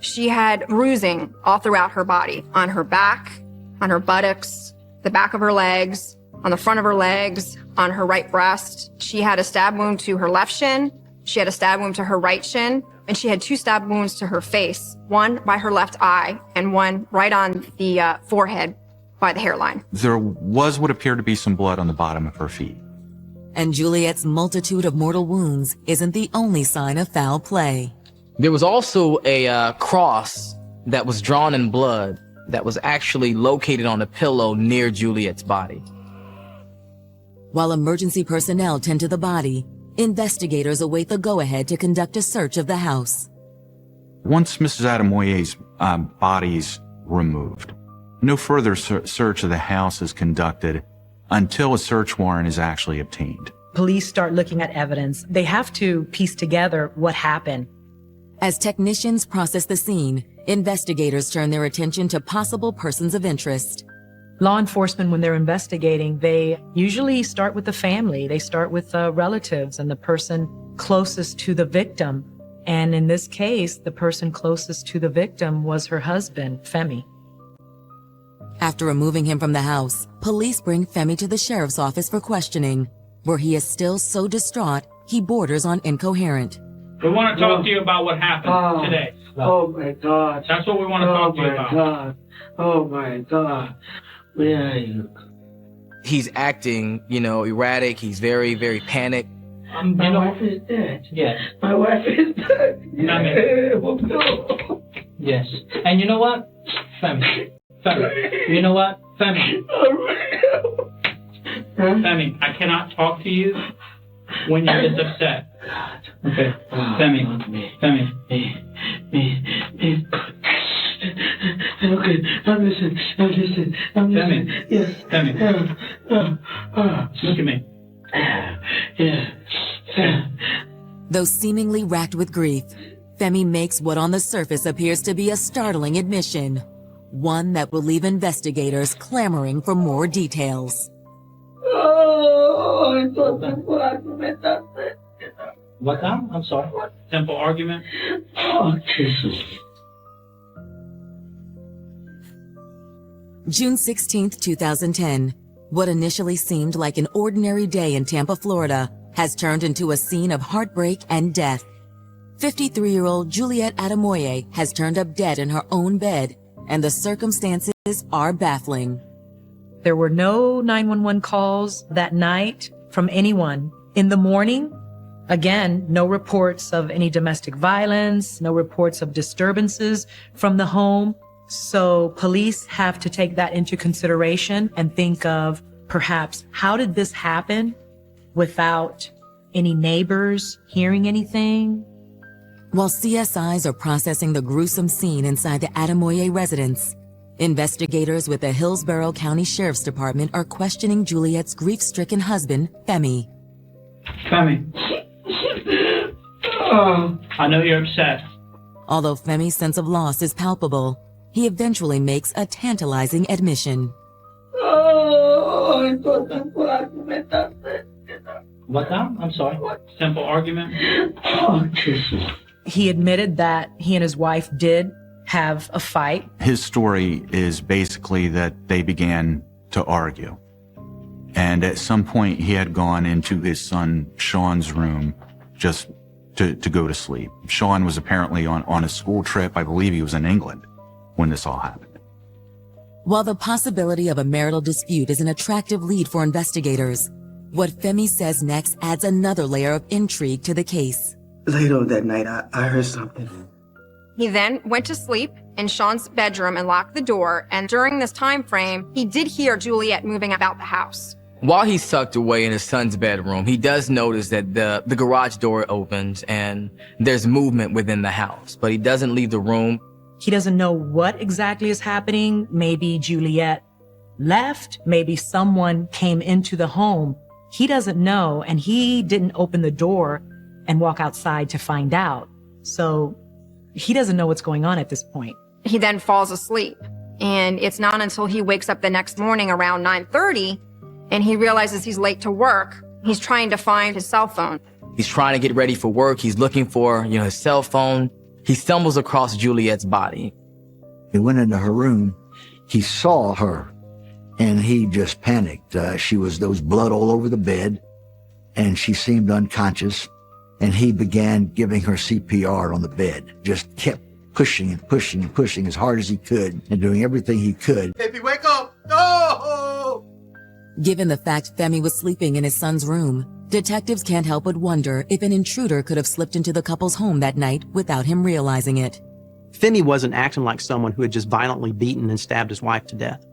[SPEAKER 18] She had bruising all throughout her body, on her back, on her buttocks, the back of her legs, on the front of her legs, on her right breast. She had a stab wound to her left shin. She had a stab wound to her right shin. And she had 2 stab wounds to her face, one by her left eye and one right on the forehead by the hairline.
[SPEAKER 16] There was what appeared to be some blood on the bottom of her feet.
[SPEAKER 1] And Juliet's multitude of mortal wounds isn't the only sign of foul play.
[SPEAKER 24] There was also a cross that was drawn in blood that was actually located on a pillow near Juliet's body.
[SPEAKER 1] While emergency personnel tend to the body, investigators await the go-ahead to conduct a search of the house.
[SPEAKER 16] Once Mrs. Ademoye's body's removed, no further search of the house is conducted until a search warrant is actually obtained.
[SPEAKER 22] Police start looking at evidence. They have to piece together what happened.
[SPEAKER 1] As technicians process the scene, investigators turn their attention to possible persons of interest.
[SPEAKER 22] Law enforcement, when they're investigating, they usually start with the family. They start with relatives and the person closest to the victim. And in this case, the person closest to the victim was her husband, Femi.
[SPEAKER 1] After removing him from the house, police bring Femi to the sheriff's office for questioning, where he is still so distraught he borders on incoherent.
[SPEAKER 11] We want to talk to you about what happened today.
[SPEAKER 5] Oh my God.
[SPEAKER 11] That's what we want to talk to you about.
[SPEAKER 5] God. Oh my God. Where are you?
[SPEAKER 24] He's acting, erratic. He's very, very panicked.
[SPEAKER 5] My wife is dead.
[SPEAKER 11] Yes.
[SPEAKER 5] My wife is dead.
[SPEAKER 11] Femi. Yes. And you know what? Femi. You know what? Femi. Femi, I cannot talk to you when you're this upset. Okay. Femi.
[SPEAKER 5] Okay, I'm listening.
[SPEAKER 11] Femi.
[SPEAKER 5] Yes.
[SPEAKER 11] Femi. Look at me.
[SPEAKER 5] Yeah.
[SPEAKER 1] Though seemingly racked with grief, Femi makes what on the surface appears to be a startling admission, one that will leave investigators clamoring for more details.
[SPEAKER 5] Oh, it's a simple argument. That's it.
[SPEAKER 11] What now? I'm sorry. Simple argument?
[SPEAKER 5] Oh, Jesus.
[SPEAKER 1] June 16th, 2010. What initially seemed like an ordinary day in Tampa, Florida, has turned into a scene of heartbreak and death. 53-year-old Juliet Ademoye has turned up dead in her own bed, and the circumstances are baffling.
[SPEAKER 22] There were no 911 calls that night from anyone. In the morning, again, no reports of any domestic violence, no reports of disturbances from the home. So police have to take that into consideration and think of perhaps how did this happen without Any neighbors hearing anything?
[SPEAKER 1] While CSIs are processing the gruesome scene inside the Ademoye residence, investigators with the Hillsborough County Sheriff's Department are questioning Juliet's grief-stricken husband, Femi.
[SPEAKER 11] Femi. Oh, I know you're upset.
[SPEAKER 1] Although Femi's sense of loss is palpable, he eventually makes a tantalizing admission.
[SPEAKER 11] What now? I'm sorry. Simple argument? Oh, Jesus.
[SPEAKER 22] He admitted that he and his wife did have a fight.
[SPEAKER 16] His story is basically that they began to argue. And at some point, he had gone into his son Sean's room just to go to sleep. Sean was apparently on a school trip. I believe he was in England when this all happened.
[SPEAKER 1] While the possibility of a marital dispute is an attractive lead for investigators, what Femi says next adds another layer of intrigue to the case.
[SPEAKER 5] Later that night, I heard something.
[SPEAKER 18] He then went to sleep in Sean's bedroom and locked the door. And during this time frame, he did hear Juliet moving about the house.
[SPEAKER 24] While he's tucked away in his son's bedroom, he does notice that the garage door opens and there's movement within the house, but he doesn't leave the room.
[SPEAKER 22] He doesn't know what exactly is happening. Maybe Juliet left. Maybe someone came into the home. He doesn't know, and he didn't open the door and walk outside to find out. So he doesn't know what's going on at this point.
[SPEAKER 18] He then falls asleep. And it's not until he wakes up the next morning around 9:30 and he realizes he's late to work. He's trying to find his cell phone.
[SPEAKER 24] He's trying to get ready for work. He's looking for, his cell phone. He stumbles across Juliet's body.
[SPEAKER 25] He went into her room. He saw her, and he just panicked. There was blood all over the bed, and she seemed unconscious. And he began giving her CPR on the bed. Just kept pushing and pushing and pushing as hard as he could, and doing everything he could.
[SPEAKER 5] Baby, wake up! No!
[SPEAKER 1] Given the fact Femi was sleeping in his son's room, detectives can't help but wonder if an intruder could have slipped into the couple's home that night without him realizing it.
[SPEAKER 20] Femi wasn't acting like someone who had just violently beaten and stabbed his wife to death.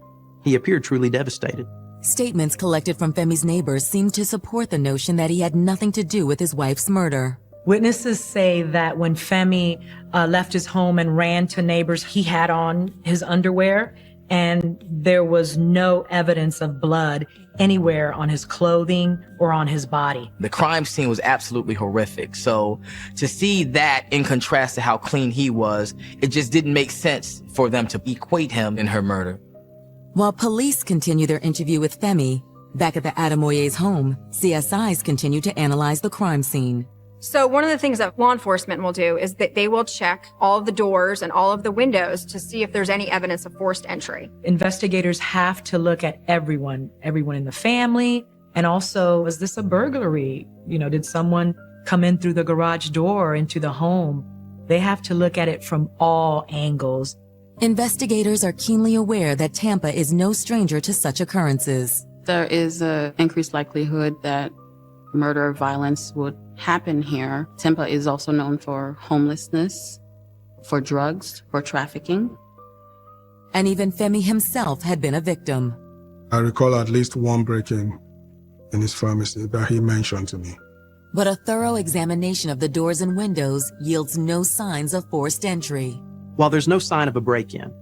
[SPEAKER 20] He appeared truly devastated.
[SPEAKER 1] Statements collected from Femi's neighbors seem to support the notion that he had nothing to do with his wife's murder.
[SPEAKER 22] Witnesses say that when Femi left his home and ran to neighbors, he had on his underwear, and there was no evidence of blood anywhere on his clothing or on his body.
[SPEAKER 24] The crime scene was absolutely horrific. So to see that in contrast to how clean he was, it just didn't make sense for them to equate him in her murder.
[SPEAKER 1] While police continue their interview with Femi, back at the Ademoye's home, CSIs continue to analyze the crime scene.
[SPEAKER 18] So one of the things that law enforcement will do is that they will check all of the doors and all of the windows to see if there's any evidence of forced entry.
[SPEAKER 22] Investigators have to look at everyone in the family, and also, is this a burglary? Did someone come in through the garage door into the home? They have to look at it from all angles.
[SPEAKER 1] Investigators are keenly aware that Tampa is no stranger to such occurrences.
[SPEAKER 8] There is an increased likelihood that murder or violence would happen here. Tampa is also known for homelessness, for drugs, for trafficking.
[SPEAKER 1] And even Femi himself had been a victim.
[SPEAKER 23] I recall at least one break-in in his pharmacy that he mentioned to me.
[SPEAKER 1] But a thorough examination of the doors and windows yields no signs of forced entry.
[SPEAKER 20] While there's no sign of a break-in,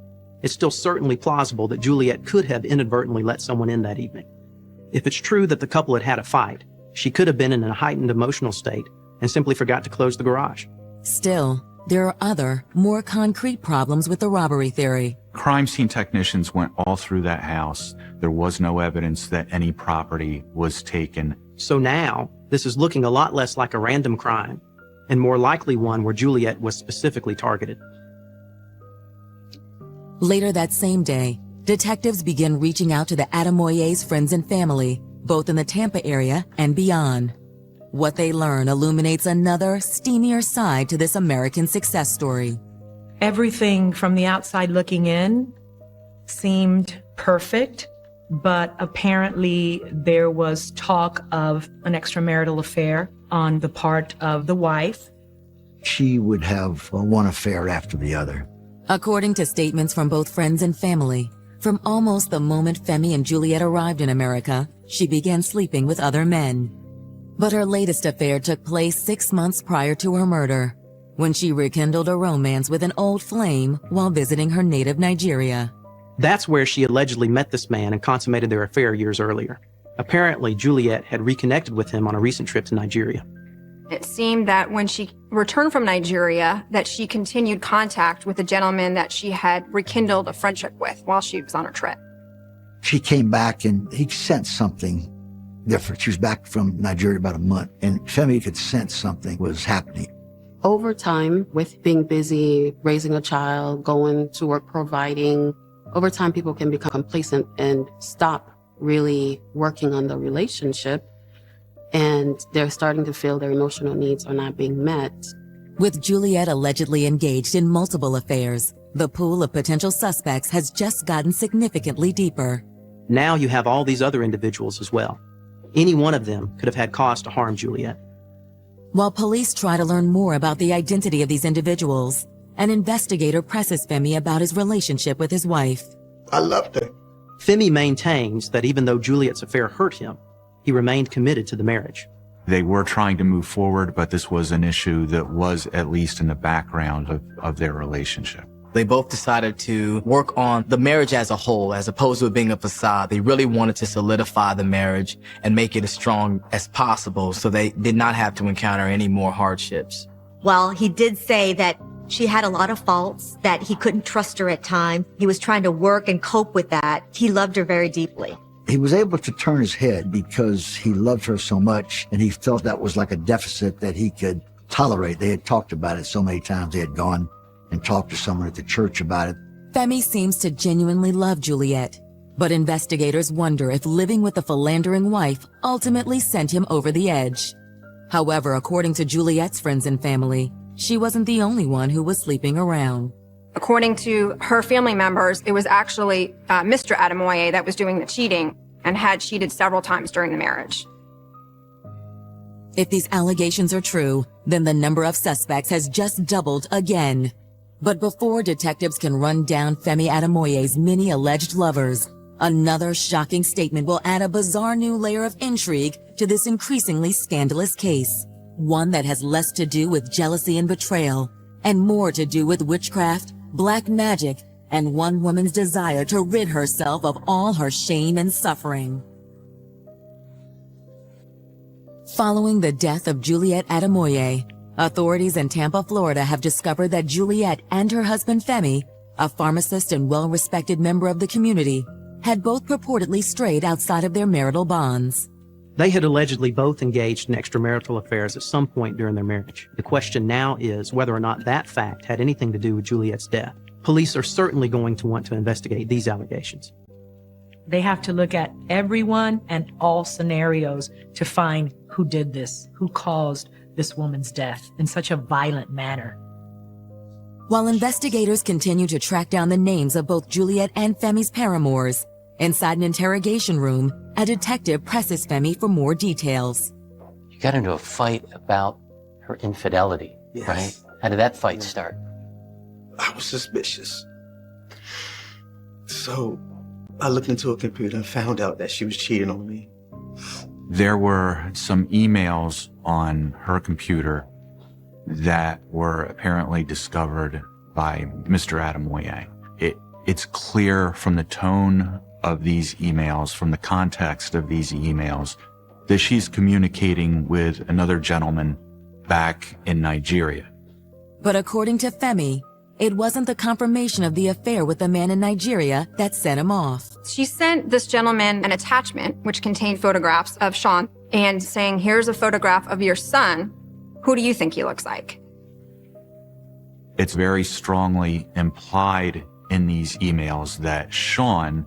[SPEAKER 20] it's still certainly plausible that Juliet could have inadvertently let someone in that evening. If it's true that the couple had had a fight, she could have been in a heightened emotional state and simply forgot to close the garage.
[SPEAKER 1] Still, there are other, more concrete problems with the robbery theory.
[SPEAKER 16] Crime scene technicians went all through that house. There was no evidence that any property was taken.
[SPEAKER 20] So now, this is looking a lot less like a random crime and more likely one where Juliet was specifically targeted.
[SPEAKER 1] Later that same day, detectives begin reaching out to the Ademoye's friends and family, both in the Tampa area and beyond. What they learn illuminates another, steamier side to this American success story.
[SPEAKER 22] Everything from the outside looking in seemed perfect, but apparently there was talk of an extramarital affair on the part of the wife.
[SPEAKER 25] She would have one affair after the other.
[SPEAKER 1] According to statements from both friends and family, from almost the moment Femi and Juliet arrived in America, she began sleeping with other men. But her latest affair took place 6 months prior to her murder, when she rekindled a romance with an old flame while visiting her native Nigeria.
[SPEAKER 20] That's where she allegedly met this man and consummated their affair years earlier. Apparently, Juliet had reconnected with him on a recent trip to Nigeria.
[SPEAKER 18] It seemed that when she returned from Nigeria, that she continued contact with a gentleman that she had rekindled a friendship with while she was on her trip.
[SPEAKER 25] She came back and he sensed something different. She was back from Nigeria about a month, and Femi could sense something was happening.
[SPEAKER 8] Over time, with being busy, raising a child, going to work, providing, over time people can become complacent and stop really working on the relationship, and they're starting to feel their emotional needs are not being met.
[SPEAKER 1] With Juliet allegedly engaged in multiple affairs, the pool of potential suspects has just gotten significantly deeper.
[SPEAKER 20] Now you have all these other individuals as well. Any one of them could have had cause to harm Juliet.
[SPEAKER 1] While police try to learn more about the identity of these individuals, an investigator presses Femi about his relationship with his wife.
[SPEAKER 23] I loved her.
[SPEAKER 20] Femi maintains that even though Juliet's affair hurt him, he remained committed to the marriage.
[SPEAKER 16] They were trying to move forward, but this was an issue that was at least in the background of their relationship.
[SPEAKER 24] They both decided to work on the marriage as a whole, as opposed to it being a facade. They really wanted to solidify the marriage and make it as strong as possible so they did not have to encounter any more hardships.
[SPEAKER 9] While he did say that she had a lot of faults, that he couldn't trust her at times, he was trying to work and cope with that. He loved her very deeply.
[SPEAKER 25] He was able to turn his head because he loved her so much, and he felt that was like a deficit that he could tolerate. They had talked about it so many times. They had gone and talked to someone at the church about it.
[SPEAKER 1] Femi seems to genuinely love Juliet, but investigators wonder if living with a philandering wife ultimately sent him over the edge. However, according to Juliet's friends and family, she wasn't the only one who was sleeping around.
[SPEAKER 18] According to her family members, it was actually Mr. Ademoye that was doing the cheating and had cheated several times during the marriage.
[SPEAKER 1] If these allegations are true, then the number of suspects has just doubled again. But before detectives can run down Femi Ademoye's many alleged lovers, another shocking statement will add a bizarre new layer of intrigue to this increasingly scandalous case. One that has less to do with jealousy and betrayal, and more to do with witchcraft, black magic, and one woman's desire to rid herself of all her shame and suffering. Following the death of Juliet Ademoye, authorities in Tampa, Florida have discovered that Juliet and her husband Femi, a pharmacist and well-respected member of the community, had both purportedly strayed outside of their marital bonds.
[SPEAKER 20] They had allegedly both engaged in extramarital affairs at some point during their marriage. The question now is whether or not that fact had anything to do with Juliet's death. Police are certainly going to want to investigate these allegations.
[SPEAKER 22] They have to look at everyone and all scenarios to find who did this, who caused this woman's death in such a violent manner.
[SPEAKER 1] While investigators continue to track down the names of both Juliet and Femi's paramours, inside an interrogation room, a detective presses Femi for more details.
[SPEAKER 3] You got into a fight about her infidelity, right? How did that fight start?
[SPEAKER 5] I was suspicious. So I looked into a computer and found out that she was cheating on me.
[SPEAKER 16] There were some emails on her computer that were apparently discovered by Mr. Ademoye. It's clear from the tone of these emails, from the context of these emails, that she's communicating with another gentleman back in Nigeria.
[SPEAKER 1] But according to Femi, it wasn't the confirmation of the affair with the man in Nigeria that sent him off.
[SPEAKER 18] She sent this gentleman an attachment which contained photographs of Sean and saying, here's a photograph of your son. Who do you think he looks like?
[SPEAKER 16] It's very strongly implied in these emails that Sean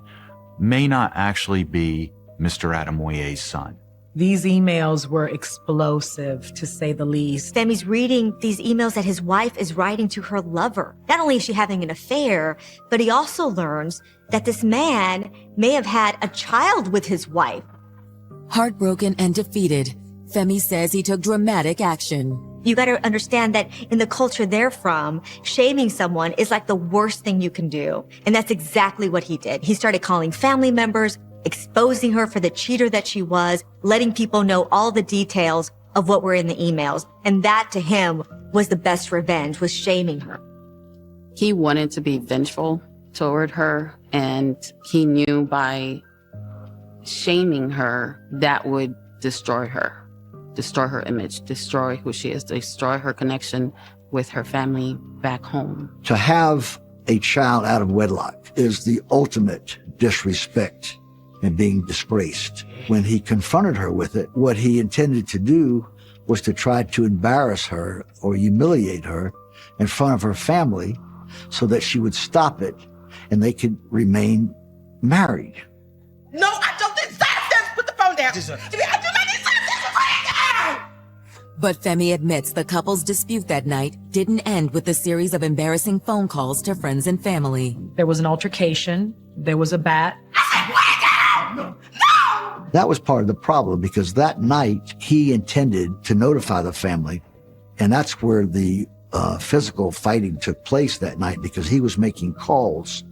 [SPEAKER 16] may not actually be Mr. Ademoye's son.
[SPEAKER 22] These emails were explosive, to say the least.
[SPEAKER 9] Femi's reading these emails that his wife is writing to her lover. Not only is she having an affair, but he also learns that this man may have had a child with his wife.
[SPEAKER 1] Heartbroken and defeated, Femi says he took dramatic action.
[SPEAKER 9] You got to understand that in the culture they're from, shaming someone is like the worst thing you can do. And that's exactly what he did. He started calling family members, exposing her for the cheater that she was, letting people know all the details of what were in the emails. And that to him was the best revenge, was shaming her.
[SPEAKER 8] He wanted to be vengeful toward her, and he knew by shaming her that would destroy her image, destroy who she is, destroy her connection with her family back home.
[SPEAKER 25] To have a child out of wedlock is the ultimate disrespect and being disgraced. When he confronted her with it, what he intended to do was to try to embarrass her or humiliate her in front of her family so that she would stop it and they could remain married.
[SPEAKER 10] No, I don't deserve this. Put the phone down.
[SPEAKER 1] But Femi admits the couple's dispute that night didn't end with a series of embarrassing phone calls to friends and family.
[SPEAKER 22] There was an altercation. There was a bat.
[SPEAKER 25] That was part of the problem because that night he intended to notify the family, and that's where the physical fighting took place that night because he was making calls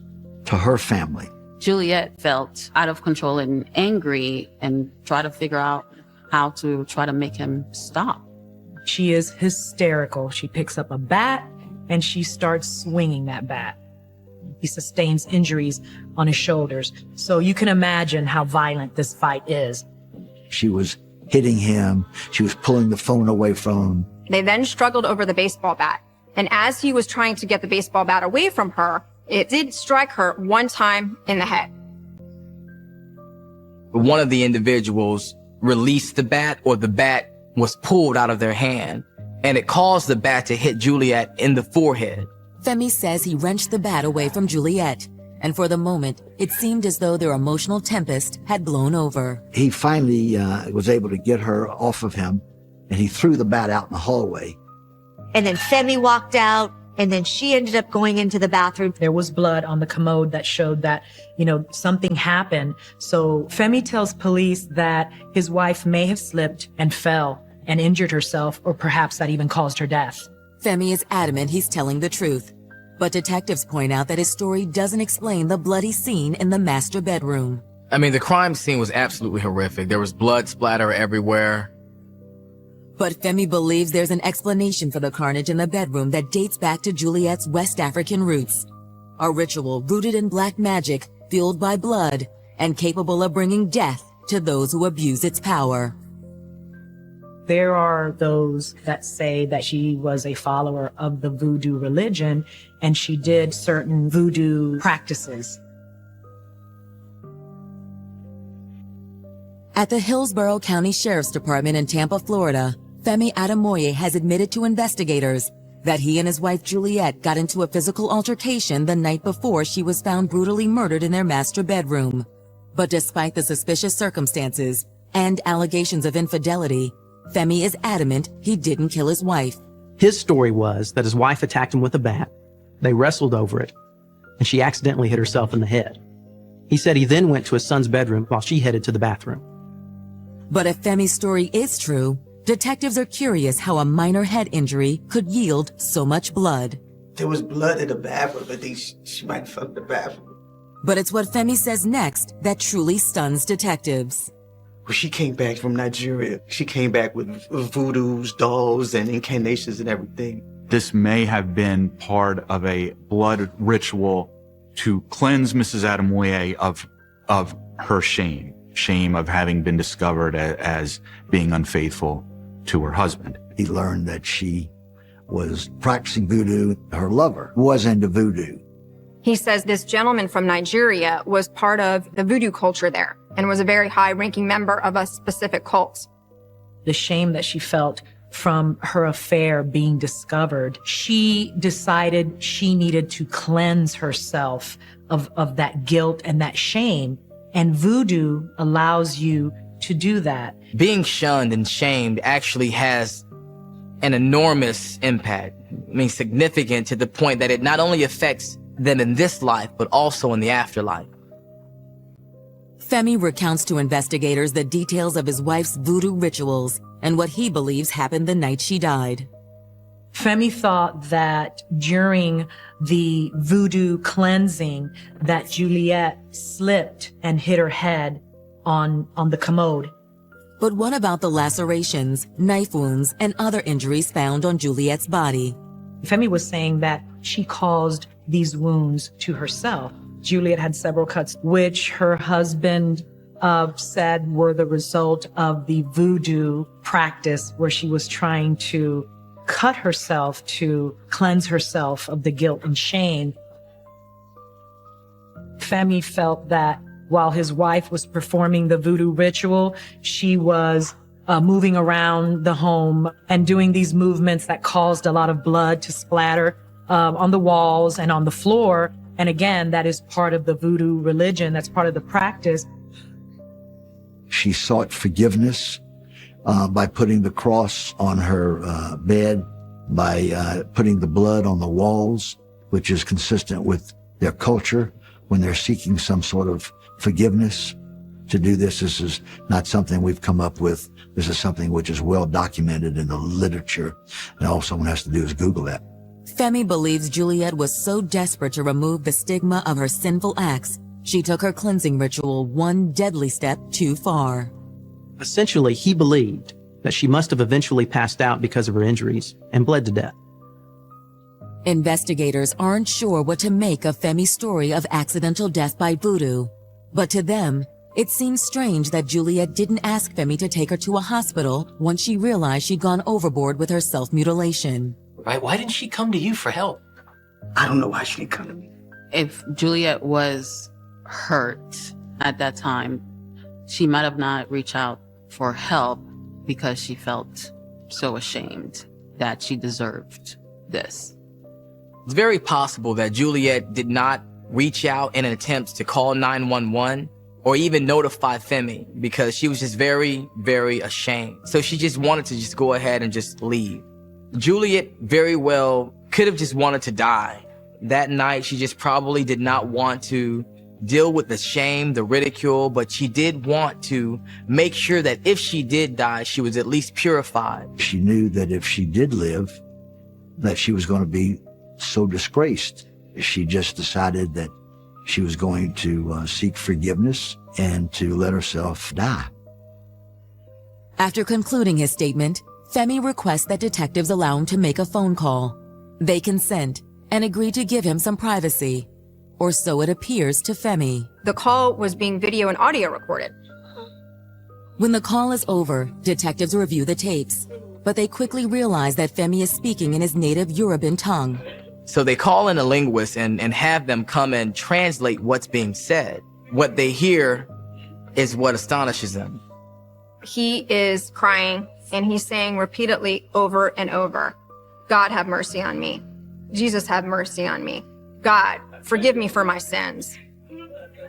[SPEAKER 25] to her family.
[SPEAKER 8] Juliet felt out of control and angry and tried to figure out how to try to make him stop.
[SPEAKER 22] She is hysterical. She picks up a bat and she starts swinging that bat. He sustains injuries on his shoulders. So you can imagine how violent this fight is.
[SPEAKER 25] She was hitting him. She was pulling the phone away from him.
[SPEAKER 18] They then struggled over the baseball bat. And as he was trying to get the baseball bat away from her, it did strike her one time in the head.
[SPEAKER 24] One of the individuals released the bat, or the bat was pulled out of their hand, and it caused the bat to hit Juliet in the forehead.
[SPEAKER 1] Femi says he wrenched the bat away from Juliet, and for the moment, it seemed as though their emotional tempest had blown over.
[SPEAKER 25] He finally was able to get her off of him, and he threw the bat out in the hallway.
[SPEAKER 9] And then Femi walked out, and then she ended up going into the bathroom.
[SPEAKER 22] There was blood on the commode that showed that, something happened. So Femi tells police that his wife may have slipped and fell and injured herself, or perhaps that even caused her death.
[SPEAKER 1] Femi is adamant he's telling the truth, but detectives point out that his story doesn't explain the bloody scene in the master bedroom.
[SPEAKER 24] I mean, the crime scene was absolutely horrific. There was blood splatter everywhere.
[SPEAKER 1] But Femi believes there's an explanation for the carnage in the bedroom that dates back to Juliet's West African roots. A ritual rooted in black magic, fueled by blood, and capable of bringing death to those who abuse its power.
[SPEAKER 22] There are those that say that she was a follower of the voodoo religion and she did certain voodoo practices.
[SPEAKER 1] At the Hillsborough County Sheriff's Department in Tampa, Florida, Femi Ademoye has admitted to investigators that he and his wife Juliet got into a physical altercation the night before she was found brutally murdered in their master bedroom. But despite the suspicious circumstances and allegations of infidelity, Femi is adamant he didn't kill his wife.
[SPEAKER 20] His story was that his wife attacked him with a bat. They wrestled over it, and she accidentally hit herself in the head. He said he then went to his son's bedroom while she headed to the bathroom.
[SPEAKER 1] But if Femi's story is true, detectives are curious how a minor head injury could yield so much blood.
[SPEAKER 10] There was blood in the bathroom. I think she might have fucked the bathroom.
[SPEAKER 1] But it's what Femi says next that truly stuns detectives.
[SPEAKER 10] When she came back from Nigeria, she came back with voodoos, dolls, and incarnations and everything.
[SPEAKER 16] This may have been part of a blood ritual to cleanse Mrs. Ademoye of her shame of having been discovered as being unfaithful to her husband.
[SPEAKER 25] He learned that she was practicing voodoo. Her lover was into voodoo.
[SPEAKER 18] He says this gentleman from Nigeria was part of the voodoo culture there and was a very high-ranking member of a specific cult.
[SPEAKER 22] The shame that she felt from her affair being discovered, she decided she needed to cleanse herself of that guilt and that shame. And voodoo allows you to do that.
[SPEAKER 24] Being shunned and shamed actually has an enormous impact. I mean, significant to the point that it not only affects them in this life, but also in the afterlife.
[SPEAKER 1] Femi recounts to investigators the details of his wife's voodoo rituals and what he believes happened the night she died.
[SPEAKER 22] Femi thought that during the voodoo cleansing that Juliet slipped and hit her head on the commode.
[SPEAKER 1] But what about the lacerations, knife wounds, and other injuries found on Juliet's body?
[SPEAKER 22] Femi was saying that she caused these wounds to herself. Juliet had several cuts, which her husband said were the result of the voodoo practice where she was trying to cut herself to cleanse herself of the guilt and shame. Femi felt that while his wife was performing the voodoo ritual, she was moving around the home and doing these movements that caused a lot of blood to splatter on the walls and on the floor. And again, that is part of the voodoo religion. That's part of the practice.
[SPEAKER 25] She sought forgiveness by putting the cross on her bed, by putting the blood on the walls, which is consistent with their culture when they're seeking some sort of forgiveness. To do this is not something we've come up with. This is something which is well documented in the literature, and all someone has to do is Google that.
[SPEAKER 1] Femi believes Juliet was so desperate to remove the stigma of her sinful acts, she took her cleansing ritual one deadly step too far.
[SPEAKER 20] Essentially, he believed that she must have eventually passed out because of her injuries and bled to death.
[SPEAKER 1] Investigators aren't sure what to make of Femi's story of accidental death by voodoo, but to them, it seems strange that Juliet didn't ask Femi to take her to a hospital once she realized she'd gone overboard with her self-mutilation.
[SPEAKER 3] Right? Why didn't she come to you for help?
[SPEAKER 10] I don't know why she didn't come to me.
[SPEAKER 8] If Juliet was hurt at that time, she might have not reached out for help because she felt so ashamed that she deserved this.
[SPEAKER 24] It's very possible that Juliet did not reach out in an attempt to call 911 or even notify Femi because she was just very, very ashamed. So she just wanted to just go ahead and just leave. Juliet very well could have just wanted to die. That night, she just probably did not want to deal with the shame, the ridicule, but she did want to make sure that if she did die, she was at least purified.
[SPEAKER 25] She knew that if she did live, that she was going to be so disgraced. She just decided that she was going to seek forgiveness and to let herself die.
[SPEAKER 1] After concluding his statement, Femi requests that detectives allow him to make a phone call. They consent and agree to give him some privacy, or so it appears to Femi.
[SPEAKER 18] The call was being video and audio recorded.
[SPEAKER 1] When the call is over, detectives review the tapes, but they quickly realize that Femi is speaking in his native Yoruban tongue.
[SPEAKER 24] So they call in a linguist and have them come and translate what's being said. What they hear is what astonishes them.
[SPEAKER 18] He is crying and he's saying repeatedly over and over, God have mercy on me. Jesus have mercy on me. God, forgive me for my sins.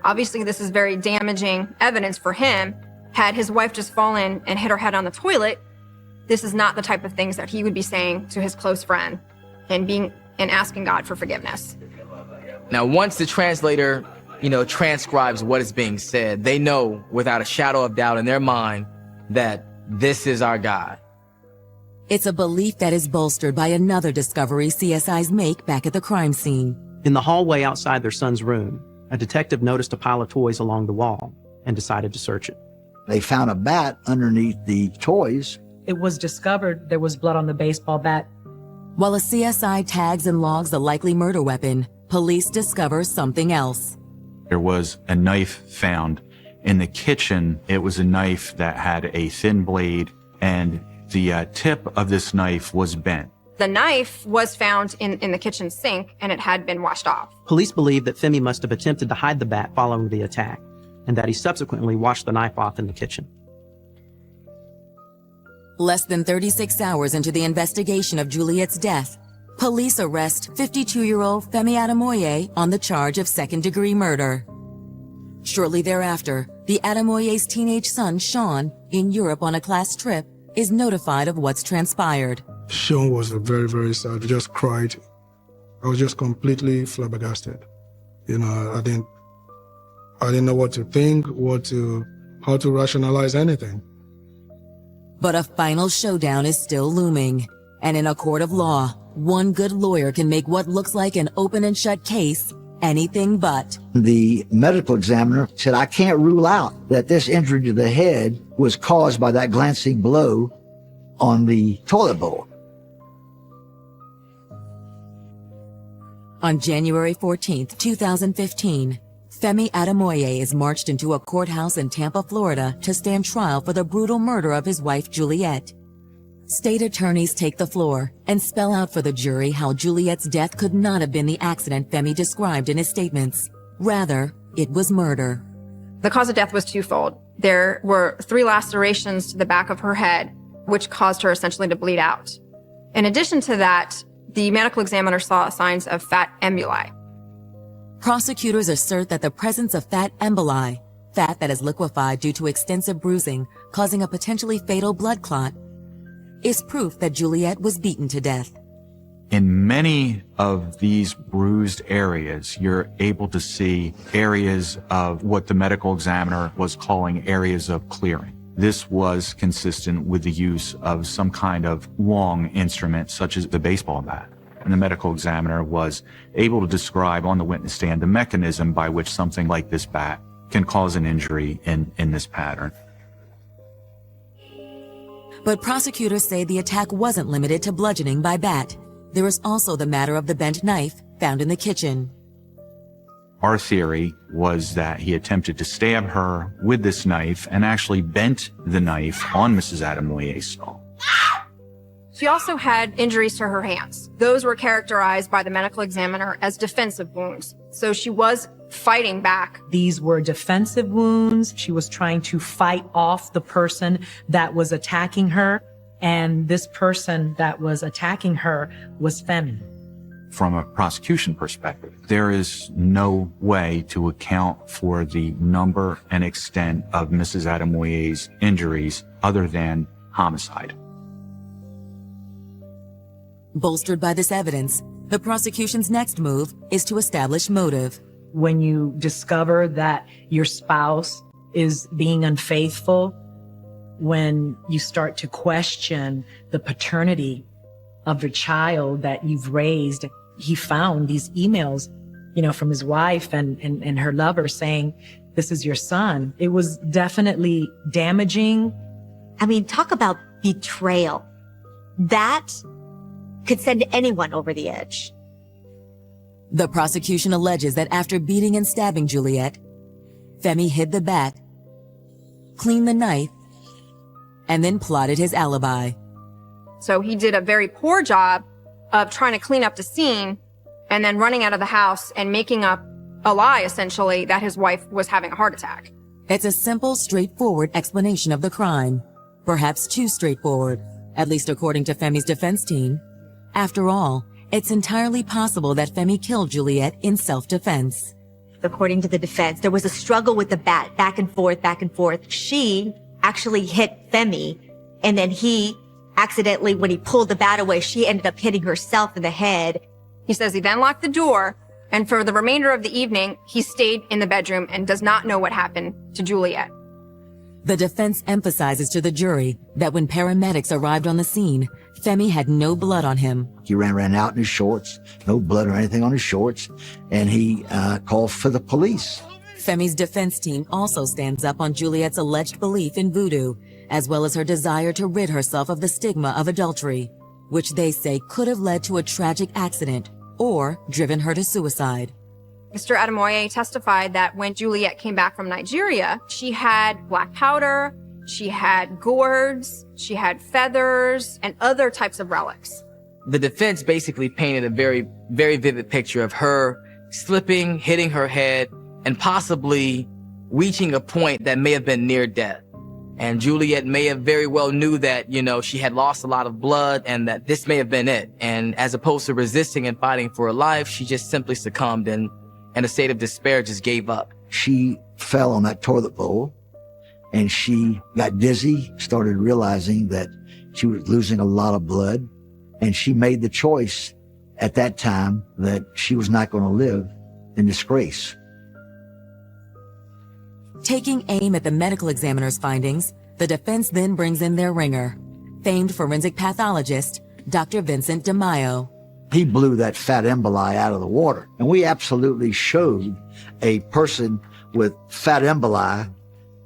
[SPEAKER 18] Obviously, this is very damaging evidence for him. Had his wife just fallen and hit her head on the toilet, this is not the type of things that he would be saying to his close friend and asking God for forgiveness.
[SPEAKER 24] Now, once the translator, transcribes what is being said, they know without a shadow of doubt in their mind that this is our God.
[SPEAKER 1] It's a belief that is bolstered by another discovery CSIs make back at the crime scene.
[SPEAKER 20] In the hallway outside their son's room, a detective noticed a pile of toys along the wall and decided to search it.
[SPEAKER 25] They found a bat underneath the toys.
[SPEAKER 22] It was discovered there was blood on the baseball bat.
[SPEAKER 1] While a CSI tags and logs the likely murder weapon, police discover something else.
[SPEAKER 16] There was a knife found in the kitchen. It was a knife that had a thin blade, and the tip of this knife was bent.
[SPEAKER 18] The knife was found in the kitchen sink and it had been washed off.
[SPEAKER 20] Police believe that Femi must have attempted to hide the bat following the attack, and that he subsequently washed the knife off in the kitchen.
[SPEAKER 1] Less than 36 hours into the investigation of Juliet's death, police arrest 52-year-old Femi Ademoye on the charge of second-degree murder. Shortly thereafter, the Ademoye's teenage son, Sean, in Europe on a class trip, is notified of what's transpired.
[SPEAKER 23] Sean was very, very sad. He just cried. I was just completely flabbergasted. I didn't know what to think, how to rationalize anything.
[SPEAKER 1] But a final showdown is still looming. And in a court of law, one good lawyer can make what looks like an open and shut case anything but.
[SPEAKER 25] The medical examiner said, I can't rule out that this injury to the head was caused by that glancing blow on the toilet bowl.
[SPEAKER 1] On January 14th, 2015, Femi Ademoye is marched into a courthouse in Tampa, Florida to stand trial for the brutal murder of his wife, Juliet. State attorneys take the floor and spell out for the jury how Juliet's death could not have been the accident Femi described in his statements. Rather, it was murder.
[SPEAKER 18] The cause of death was twofold. There were 3 lacerations to the back of her head, which caused her essentially to bleed out. In addition to that, the medical examiner saw signs of fat emboli.
[SPEAKER 1] Prosecutors assert that the presence of fat emboli, fat that is liquefied due to extensive bruising, causing a potentially fatal blood clot, is proof that Juliet was beaten to death.
[SPEAKER 16] In many of these bruised areas, you're able to see areas of what the medical examiner was calling areas of clearing. This was consistent with the use of some kind of long instrument, such as the baseball bat. And the medical examiner was able to describe on the witness stand the mechanism by which something like this bat can cause an injury in this pattern.
[SPEAKER 1] But prosecutors say the attack wasn't limited to bludgeoning by bat. There is also the matter of the bent knife found in the kitchen.
[SPEAKER 16] Our theory was that he attempted to stab her with this knife and actually bent the knife on Mrs. Ademoye's skull.
[SPEAKER 18] She also had injuries to her hands. Those were characterized by the medical examiner as defensive wounds. So she was fighting back.
[SPEAKER 22] These were defensive wounds. She was trying to fight off the person that was attacking her. And this person that was attacking her was Femi.
[SPEAKER 16] From a prosecution perspective, there is no way to account for the number and extent of Mrs. Ademoye's injuries other than homicide.
[SPEAKER 1] Bolstered by this evidence, the prosecution's next move is to establish motive.
[SPEAKER 22] When you discover that your spouse is being unfaithful, when you start to question the paternity of the child that you've raised, he found these emails, from his wife and her lover saying, this is your son. It was definitely damaging.
[SPEAKER 9] I mean, talk about betrayal. That could send anyone over the edge.
[SPEAKER 1] The prosecution alleges that after beating and stabbing Juliet, Femi hid the bat, cleaned the knife, and then plotted his alibi.
[SPEAKER 18] So he did a very poor job of trying to clean up the scene and then running out of the house and making up a lie, essentially, that his wife was having a heart attack.
[SPEAKER 1] It's a simple, straightforward explanation of the crime. Perhaps too straightforward, at least according to Femi's defense team. After all, it's entirely possible that Femi killed Juliet in self-defense.
[SPEAKER 9] According to the defense, there was a struggle with the bat, back and forth, back and forth. She actually hit Femi, and then he accidentally, when he pulled the bat away, she ended up hitting herself in the head.
[SPEAKER 18] He says he then locked the door, and for the remainder of the evening, he stayed in the bedroom and does not know what happened to Juliet.
[SPEAKER 1] The defense emphasizes to the jury that when paramedics arrived on the scene, Femi had no blood on him.
[SPEAKER 25] He ran out in his shorts, no blood or anything on his shorts, and he called for the police.
[SPEAKER 1] Femi's defense team also stands up on Juliet's alleged belief in voodoo, as well as her desire to rid herself of the stigma of adultery, which they say could have led to a tragic accident or driven her to suicide.
[SPEAKER 18] Mr. Ademoye testified that when Juliet came back from Nigeria, she had black powder, she had gourds, she had feathers, and other types of relics.
[SPEAKER 24] The defense basically painted a very, very vivid picture of her slipping, hitting her head, and possibly reaching a point that may have been near death. And Juliet may have very well knew that, she had lost a lot of blood and that this may have been it. And as opposed to resisting and fighting for her life, she just simply succumbed and in a state of despair just gave up.
[SPEAKER 25] She fell on that toilet bowl and she got dizzy, started realizing that she was losing a lot of blood. And she made the choice at that time that she was not going to live in disgrace.
[SPEAKER 1] Taking aim at the medical examiner's findings, the defense then brings in their ringer, famed forensic pathologist, Dr. Vincent DeMaio.
[SPEAKER 25] He blew that fat emboli out of the water. And we absolutely showed a person with fat emboli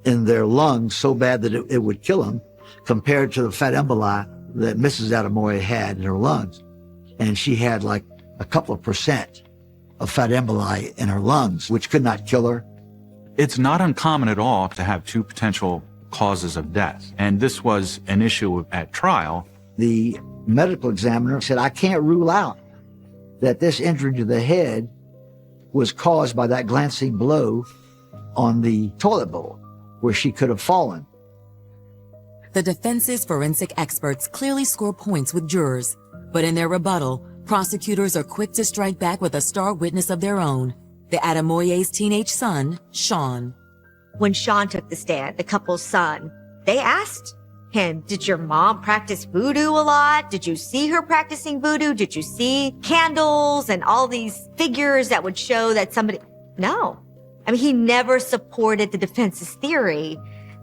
[SPEAKER 25] in their lungs so bad that it would kill them compared to the fat emboli that Mrs. Ademoye had in her lungs. And she had like a couple of % of fat emboli in her lungs, which could not kill her.
[SPEAKER 16] It's not uncommon at all to have two potential causes of death. And this was an issue at trial.
[SPEAKER 25] The medical examiner said, I can't rule out that this injury to the head was caused by that glancing blow on the toilet bowl where she could have fallen.
[SPEAKER 1] The defense's forensic experts clearly score points with jurors, but in their rebuttal, prosecutors are quick to strike back with a star witness of their own, the Ademoye's teenage son, Sean.
[SPEAKER 9] When Sean took the stand, the couple's son, they asked him, did your mom practice voodoo a lot? Did you see her practicing voodoo? Did you see candles and all these figures that would show that somebody... No. I mean, he never supported the defense's theory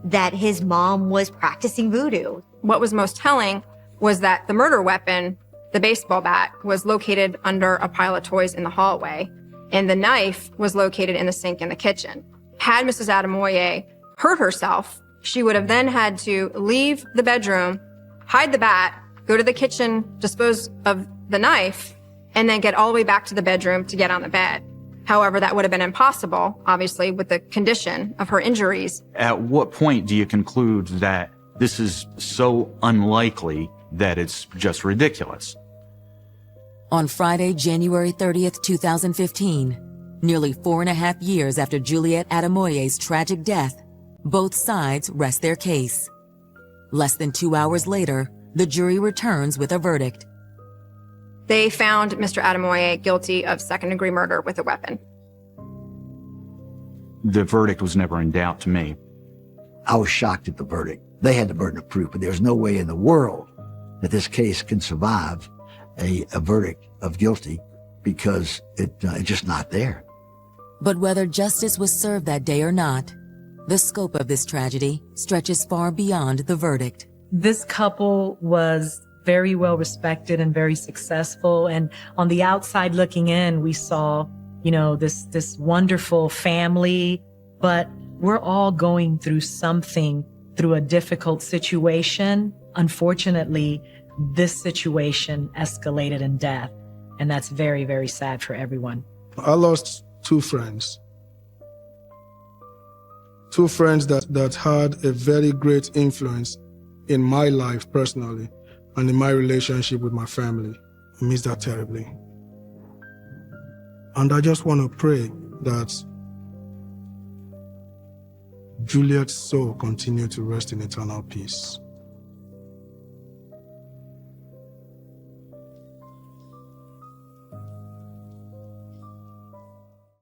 [SPEAKER 9] that his mom was practicing voodoo.
[SPEAKER 18] What was most telling was that the murder weapon, the baseball bat, was located under a pile of toys in the hallway, and the knife was located in the sink in the kitchen. Had Mrs. Ademoye hurt herself, she would have then had to leave the bedroom, hide the bat, go to the kitchen, dispose of the knife, and then get all the way back to the bedroom to get on the bed. However, that would have been impossible, obviously, with the condition of her injuries.
[SPEAKER 16] At what point do you conclude that this is so unlikely that it's just ridiculous?
[SPEAKER 1] On Friday, January 30th, 2015, nearly 4.5 years after Juliet Ademoye's tragic death, both sides rest their case. Less than 2 hours later, the jury returns with a verdict.
[SPEAKER 18] They found Mr. Ademoye guilty of second-degree murder with a weapon.
[SPEAKER 16] The verdict was never in doubt to me.
[SPEAKER 25] I was shocked at the verdict. They had the burden of proof, but there's no way in the world that this case can survive a verdict of guilty because it's just not there.
[SPEAKER 1] But whether justice was served that day or not, the scope of this tragedy stretches far beyond the verdict.
[SPEAKER 22] This couple was very well respected and very successful. And on the outside looking in, we saw, this wonderful family, but we're all going through something, through a difficult situation. Unfortunately, this situation escalated in death. And that's very, very sad for everyone.
[SPEAKER 23] I lost two friends. Two friends that had a very great influence in my life personally and in my relationship with my family. I miss that terribly. And I just want to pray that Juliet's soul continue to rest in eternal peace.